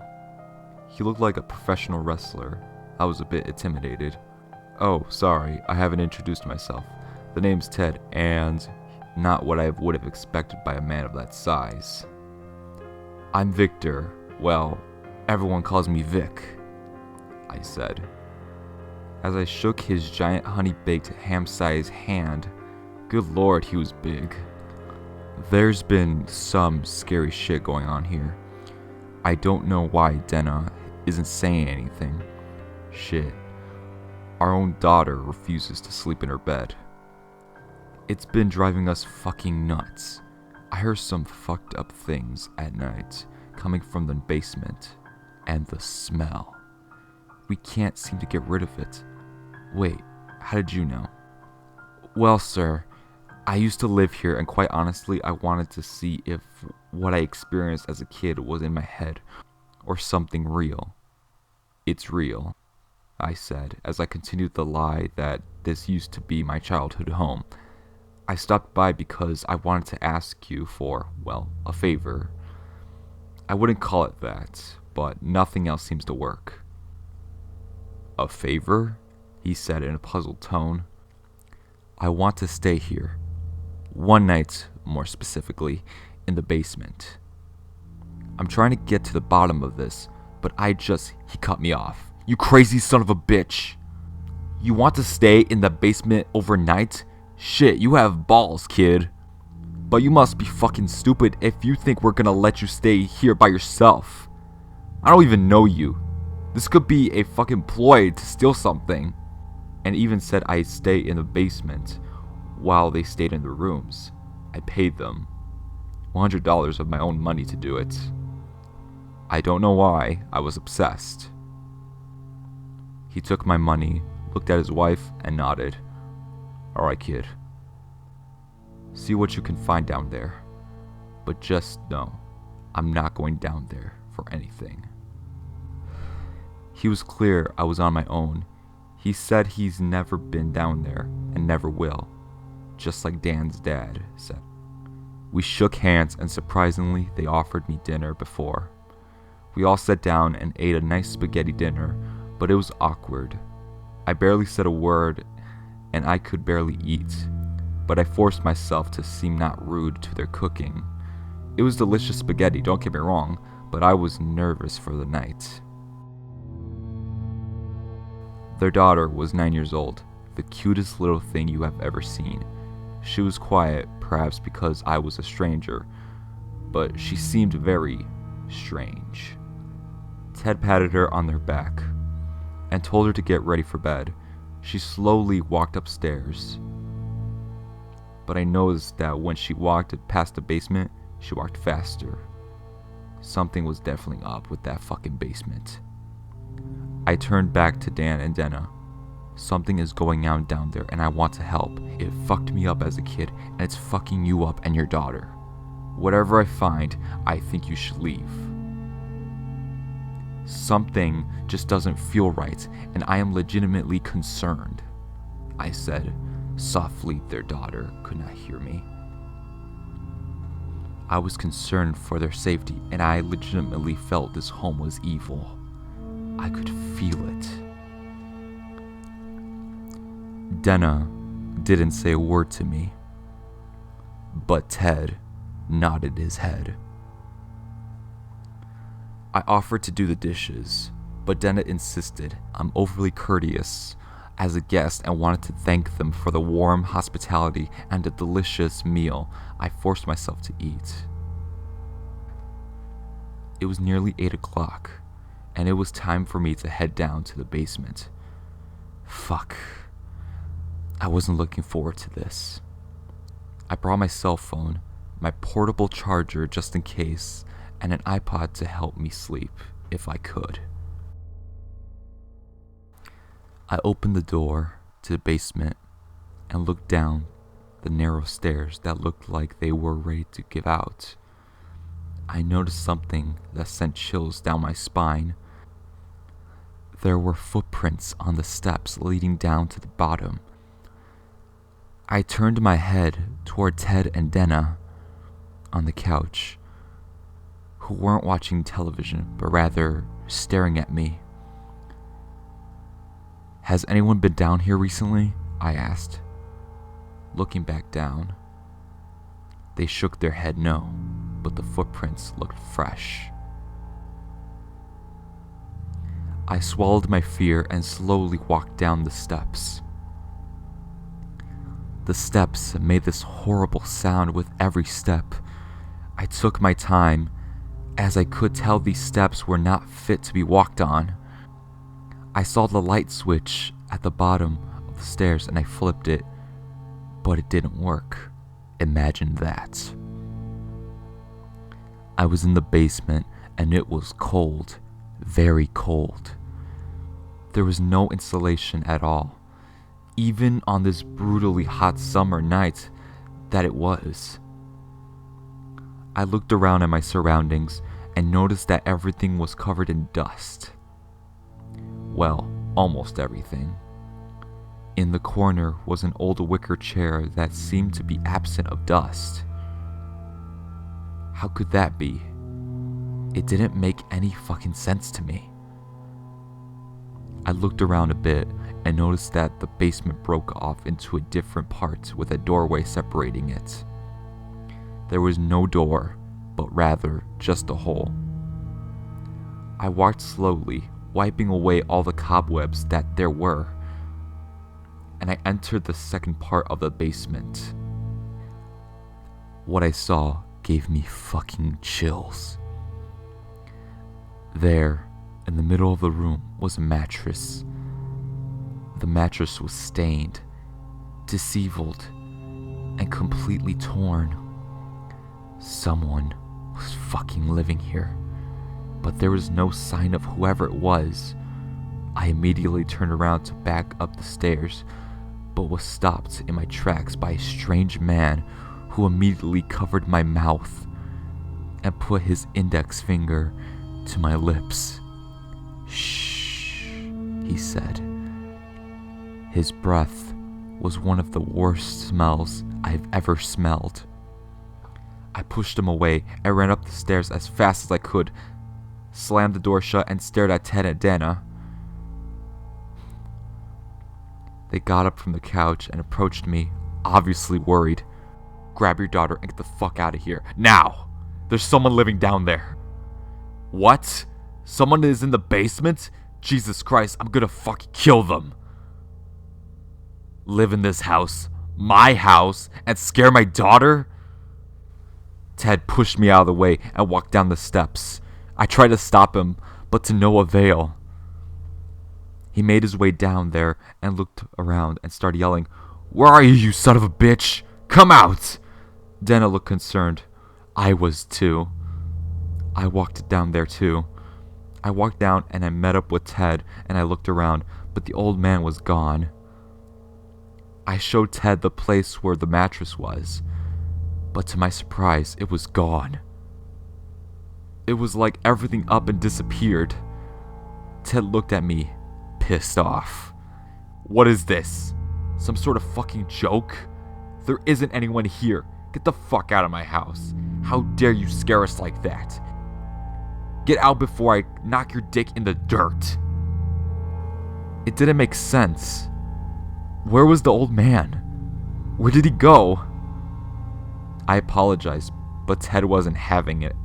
He looked like a professional wrestler. I was a bit intimidated. "Oh, sorry, I haven't introduced myself. The name's Ted, and not what I would have expected by a man of that size. I'm Victor. Well, everyone calls me Vic," I said, as I shook his giant honey-baked ham-sized hand. Good lord, he was big. "There's been some scary shit going on here. I don't know why Denna isn't saying anything. Shit. Our own daughter refuses to sleep in her bed. It's been driving us fucking nuts. I hear some fucked up things at night coming from the basement. And the smell. We can't seem to get rid of it. Wait, how did you know?" "Well, sir, I used to live here, and quite honestly, I wanted to see if what I experienced as a kid was in my head, or something real." "It's real," I said, as I continued the lie that this used to be my childhood home. "I stopped by because I wanted to ask you for, well, a favor. I wouldn't call it that, but nothing else seems to work." "A favor?" he said in a puzzled tone. "I want to stay here. One night, more specifically, in the basement. I'm trying to get to the bottom of this, but he cut me off. "You crazy son of a bitch. You want to stay in the basement overnight? Shit, you have balls, kid. But you must be fucking stupid if you think we're gonna let you stay here by yourself. I don't even know you. This could be a fucking ploy to steal something." And even said I'd stay in the basement while they stayed in their rooms. I paid them $100 of my own money to do it. I don't know why, I was obsessed. He took my money, looked at his wife, and nodded. "Alright, kid. See what you can find down there. But just know, I'm not going down there for anything." He was clear I was on my own. He said he's never been down there and never will, just like Dan's dad said. We shook hands, and surprisingly, they offered me dinner before. We all sat down and ate a nice spaghetti dinner, but it was awkward. I barely said a word, and I could barely eat, but I forced myself to seem not rude to their cooking. It was delicious spaghetti, don't get me wrong, but I was nervous for the night. Their daughter was 9 years old, the cutest little thing you have ever seen. She was quiet, perhaps because I was a stranger, but she seemed very strange. Ted patted her on her back and told her to get ready for bed. She slowly walked upstairs, but I noticed that when she walked past the basement, she walked faster. Something was definitely up with that fucking basement. I turned back to Dan and Denna. "Something is going on down there and I want to help. It fucked me up as a kid and it's fucking you up and your daughter. Whatever I find, I think you should leave. Something just doesn't feel right and I am legitimately concerned," I said. Softly, their daughter could not hear me. I was concerned for their safety, and I legitimately felt this home was evil. I could feel it. Denna didn't say a word to me, but Ted nodded his head. I offered to do the dishes, but Denna insisted. I'm overly courteous as a guest and wanted to thank them for the warm hospitality and the delicious meal I forced myself to eat. It was nearly 8 o'clock, and it was time for me to head down to the basement. Fuck. I wasn't looking forward to this. I brought my cell phone, my portable charger just in case, and an iPod to help me sleep if I could. I opened the door to the basement and looked down the narrow stairs that looked like they were ready to give out. I noticed something that sent chills down my spine. There were footprints on the steps leading down to the bottom. I turned my head toward Ted and Denna on the couch, who weren't watching television but rather staring at me. Has anyone been down here recently? I asked, looking back down. They shook their head no, but the footprints looked fresh. I swallowed my fear and slowly walked down the steps. The steps made this horrible sound with every step. I took my time, as I could tell these steps were not fit to be walked on. I saw the light switch at the bottom of the stairs and I flipped it, but it didn't work. Imagine that. I was in the basement and it was cold, very cold. There was no insulation at all, even on this brutally hot summer night that it was. I looked around at my surroundings and noticed that everything was covered in dust. Well, almost everything. In the corner was an old wicker chair that seemed to be absent of dust. How could that be? It didn't make any fucking sense to me. I looked around a bit and noticed that the basement broke off into a different part with a doorway separating it. There was no door, but rather just a hole. I walked slowly, wiping away all the cobwebs that there were, and I entered the second part of the basement. What I saw gave me fucking chills. There, in the middle of the room, was a mattress. The mattress was stained, disheveled, and completely torn. Someone was fucking living here, but there was no sign of whoever it was. I immediately turned around to back up the stairs, but was stopped in my tracks by a strange man who immediately covered my mouth and put his index finger to my lips. Shh, he said. His breath was one of the worst smells I've ever smelled. I pushed him away and ran up the stairs as fast as I could, slammed the door shut and stared at Ted and Denna. They got up from the couch and approached me, obviously worried. Grab your daughter and get the fuck out of here. Now! There's someone living down there. What? Someone is in the basement? Jesus Christ, I'm gonna fucking kill them. Live in this house, my house, and scare my daughter? Ted pushed me out of the way and walked down the steps. I tried to stop him, but to no avail. He made his way down there and looked around and started yelling, "Where are you, you son of a bitch? Come out!" Denna looked concerned. I was too. I walked down there too. I walked down and I met up with Ted and I looked around, but the old man was gone. I showed Ted the place where the mattress was, but to my surprise, it was gone. It was like everything up and disappeared. Ted looked at me, pissed off. What is this? Some sort of fucking joke? There isn't anyone here. Get the fuck out of my house. How dare you scare us like that? Get out before I knock your dick in the dirt. It didn't make sense. Where was the old man? Where did he go? I apologized, but Ted wasn't having it.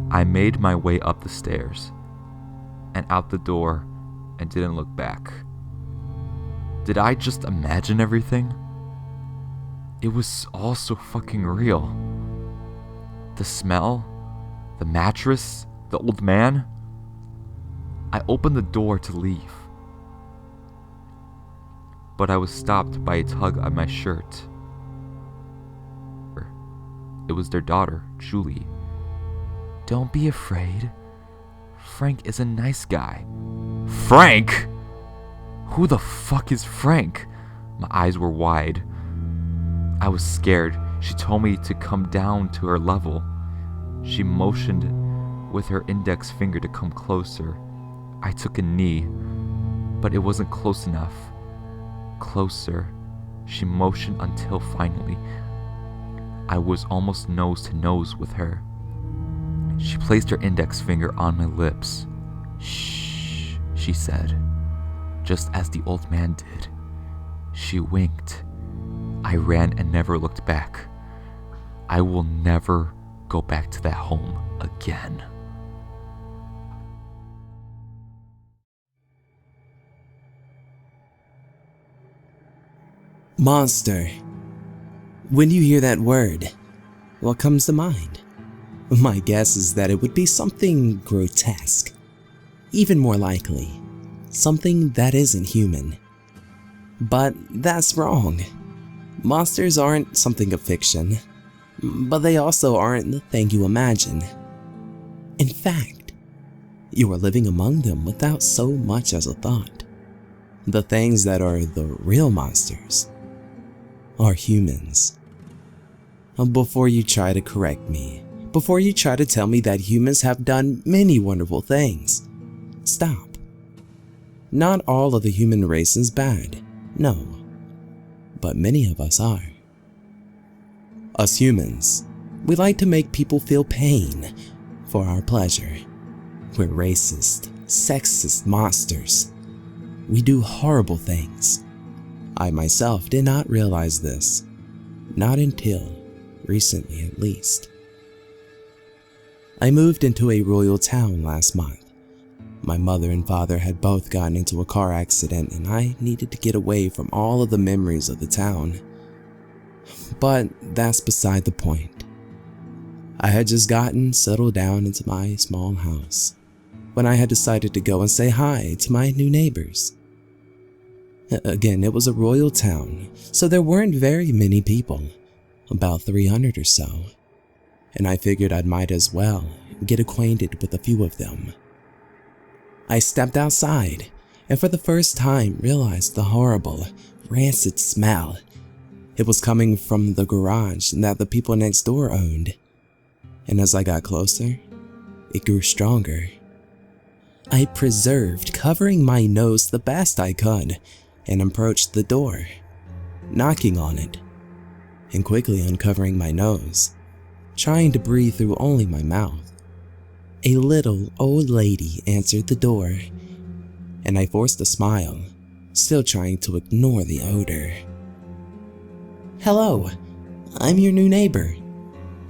I made my way up the stairs and out the door and didn't look back. Did I just imagine everything? It was all so fucking real. The smell, the mattress, the old man. I opened the door to leave, but I was stopped by a tug on my shirt. It was their daughter, Julie. Don't be afraid. Frank is a nice guy. Frank? Who the fuck is Frank? My eyes were wide. I was scared. She told me to come down to her level. She motioned with her index finger to come closer. I took a knee, but it wasn't close enough. Closer. She motioned until finally I was almost nose to nose with her. She placed her index finger on my lips. Shh, she said, just as the old man did. She winked. I ran and never looked back. I will never go back to that home again. Monster. When you hear that word, what comes to mind? My guess is that it would be something grotesque. Even more likely, something that isn't human. But that's wrong. Monsters aren't something of fiction, but they also aren't the thing you imagine. In fact, you are living among them without so much as a thought. The things that are the real monsters are humans. Before you try to correct me, before you try to tell me that humans have done many wonderful things, stop. Not all of the human race is bad, no, but many of us are. Us humans, we like to make people feel pain for our pleasure. We're racist, sexist monsters. We do horrible things. I myself did not realize this, not until recently at least. I moved into a royal town last month. My mother and father had both gotten into a car accident and I needed to get away from all of the memories of the town. But that's beside the point. I had just gotten settled down into my small house when I had decided to go and say hi to my new neighbors. Again, it was a royal town, so there weren't very many people, about 300 or so, and I figured I might as well get acquainted with a few of them. I stepped outside and for the first time realized the horrible, rancid smell. It was coming from the garage that the people next door owned, and as I got closer, it grew stronger. I preserved, covering my nose the best I could, and approached the door, knocking on it, and quickly uncovering my nose, trying to breathe through only my mouth. A little old lady answered the door, and I forced a smile, still trying to ignore the odor. "Hello, I'm your new neighbor."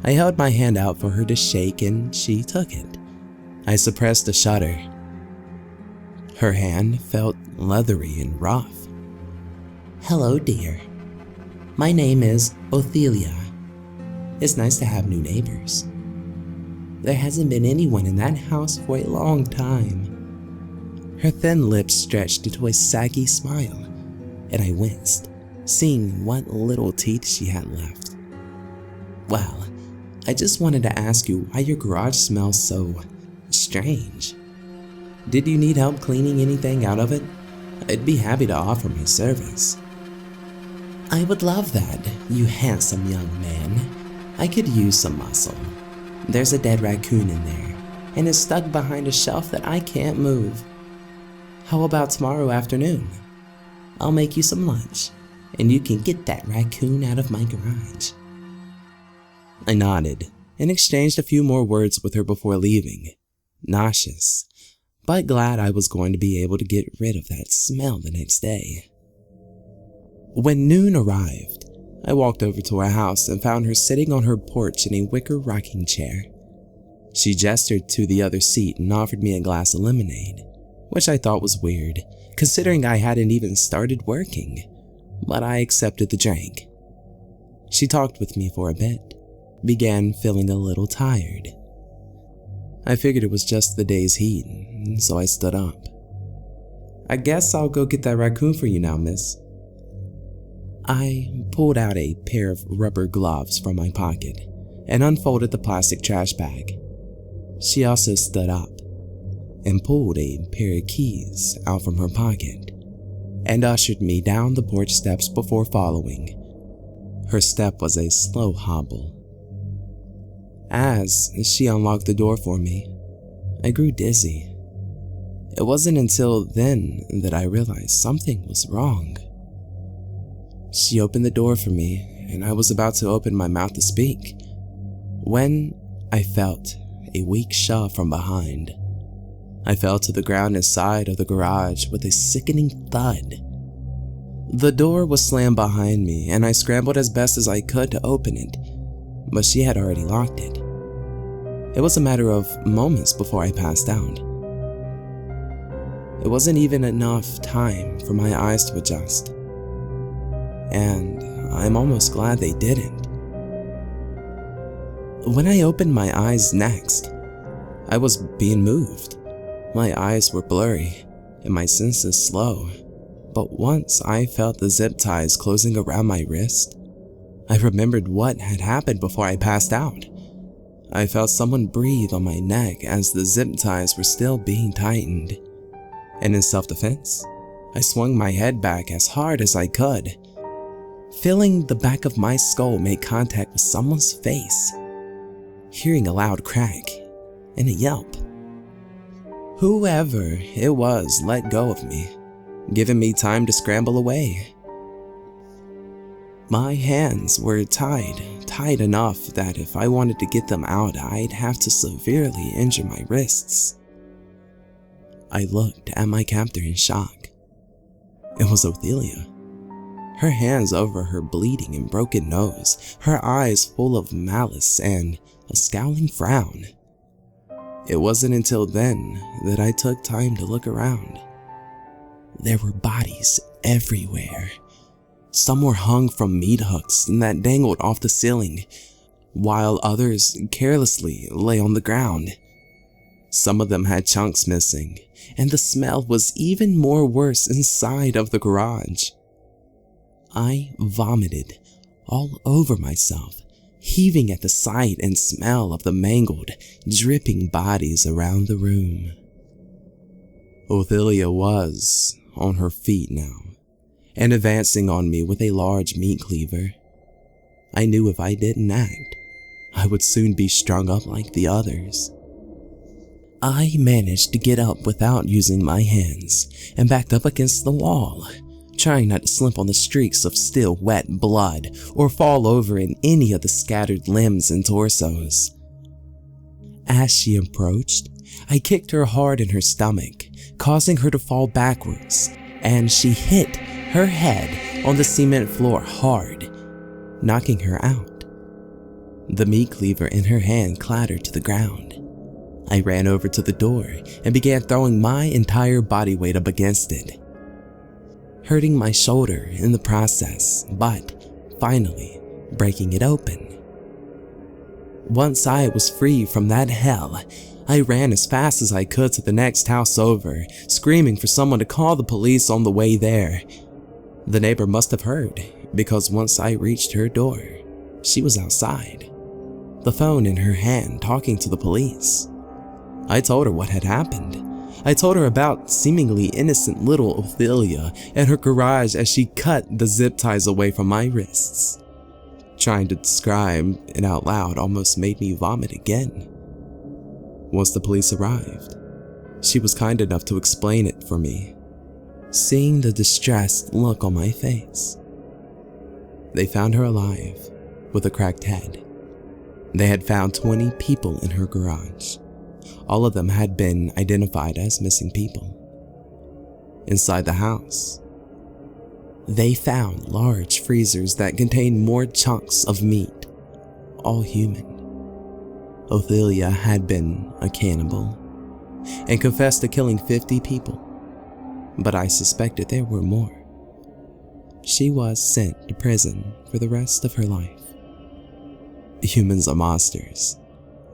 I held my hand out for her to shake and she took it. I suppressed a shudder. Her hand felt leathery and rough. "Hello, dear. My name is Othelia. It's nice to have new neighbors. There hasn't been anyone in that house for a long time." Her thin lips stretched into a saggy smile, and I winced, seeing what little teeth she had left. "Well, I just wanted to ask you why your garage smells so strange. Did you need help cleaning anything out of it? I'd be happy to offer my service." "I would love that, you handsome young man. I could use some muscle. There's a dead raccoon in there, and it's stuck behind a shelf that I can't move. How about tomorrow afternoon? I'll make you some lunch, and you can get that raccoon out of my garage." I nodded and exchanged a few more words with her before leaving, nauseous, but glad I was going to be able to get rid of that smell the next day. When noon arrived, I walked over to her house and found her sitting on her porch in a wicker rocking chair. She gestured to the other seat and offered me a glass of lemonade, which I thought was weird, considering I hadn't even started working, but I accepted the drink. She talked with me for a bit, began feeling a little tired. I figured it was just the day's heat, so I stood up. "I guess I'll go get that raccoon for you now, miss." I pulled out a pair of rubber gloves from my pocket and unfolded the plastic trash bag. She also stood up and pulled a pair of keys out from her pocket and ushered me down the porch steps before following. Her step was a slow hobble. As she unlocked the door for me, I grew dizzy. It wasn't until then that I realized something was wrong. She opened the door for me, and I was about to open my mouth to speak when I felt a weak shove from behind. I fell to the ground inside of the garage with a sickening thud. The door was slammed behind me, and I scrambled as best as I could to open it, but she had already locked it. It was a matter of moments before I passed out. It wasn't even enough time for my eyes to adjust, and I'm almost glad they didn't. When I opened my eyes next, I was being moved. My eyes were blurry and my senses slow, but once I felt the zip ties closing around my wrist, I remembered what had happened before I passed out. I felt someone breathe on my neck as the zip ties were still being tightened, and in self-defense, I swung my head back as hard as I could, feeling the back of my skull make contact with someone's face, hearing a loud crack and a yelp. Whoever it was let go of me, giving me time to scramble away. My hands were tied enough that if I wanted to get them out, I'd have to severely injure my wrists. I looked at my captor in shock. It was Ophelia. Her hands over her bleeding and broken nose, her eyes full of malice and a scowling frown. It wasn't until then that I took time to look around. There were bodies everywhere. Some were hung from meat hooks that dangled off the ceiling, while others carelessly lay on the ground. Some of them had chunks missing, and the smell was even more worse inside of the garage. I vomited all over myself, heaving at the sight and smell of the mangled, dripping bodies around the room. Ophelia was on her feet now, and advancing on me with a large meat cleaver. I knew if I didn't act, I would soon be strung up like the others. I managed to get up without using my hands and backed up against the wall, trying not to slip on the streaks of still wet blood or fall over in any of the scattered limbs and torsos. As she approached, I kicked her hard in her stomach, causing her to fall backwards, and she hit her head on the cement floor hard, knocking her out. The meat cleaver in her hand clattered to the ground. I ran over to the door and began throwing my entire body weight up against it, hurting my shoulder in the process, but finally breaking it open. Once I was free from that hell, I ran as fast as I could to the next house over, screaming for someone to call the police on the way there. The neighbor must have heard, because once I reached her door, she was outside, the phone in her hand, talking to the police. I told her what had happened. I told her about seemingly innocent little Ophelia and her garage as she cut the zip ties away from my wrists. Trying to describe it out loud almost made me vomit again. Once the police arrived, she was kind enough to explain it for me, seeing the distressed look on my face. They found her alive, with a cracked head, They had found 20 people in her garage. All of them had been identified as missing people. Inside the house, they found large freezers that contained more chunks of meat, all human. Ophelia had been a cannibal and confessed to killing 50 people, but I suspected there were more. She was sent to prison for the rest of her life. Humans are monsters.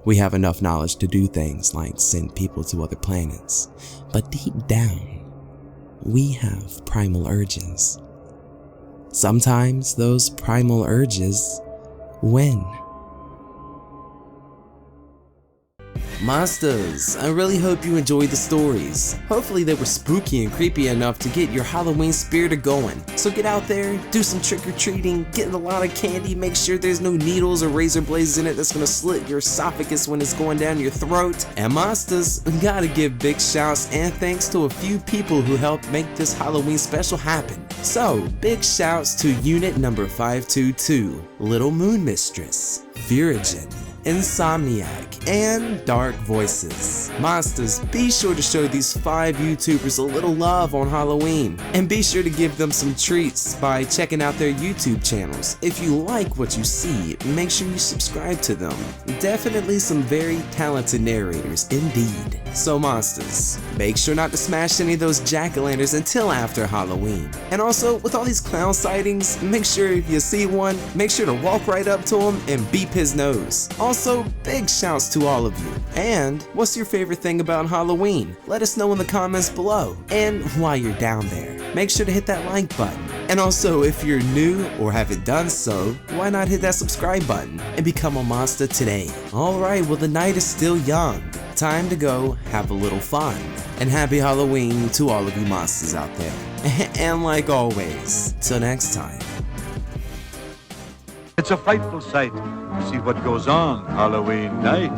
We have enough knowledge to do things like send people to other planets, but deep down, we have primal urges. Sometimes those primal urges win. Monstaz, I really hope you enjoyed the stories. Hopefully they were spooky and creepy enough to get your Halloween spirit going. So get out there, do some trick-or-treating, get a lot of candy, make sure there's no needles or razor blades in it that's gonna slit your esophagus when it's going down your throat. And Monstaz, gotta give big shouts and thanks to a few people who helped make this Halloween special happen. So, big shouts to Unit number 522, Little Moon Mistress, Virigen, Insomniac, and Dark Voices. Monstaz, be sure to show these 5 YouTubers a little love on Halloween, and be sure to give them some treats by checking out their YouTube channels. If you like what you see, make sure you subscribe to them. Definitely some very talented narrators indeed. So Monstaz, make sure not to smash any of those jack-o'-lanterns until after Halloween. And also, with all these clown sightings, make sure if you see one, make sure to walk right up to him and beep his nose. Also, big shouts to all of you. And what's your favorite thing about Halloween? Let us know in the comments below. And while you're down there, make sure to hit that like button. And also, if you're new or haven't done so, why not hit that subscribe button and become a monster today? Alright, well the night is still young. Time to go have a little fun. And happy Halloween to all of you monsters out there. And like always, till next time. It's a frightful sight to see what goes on Halloween night.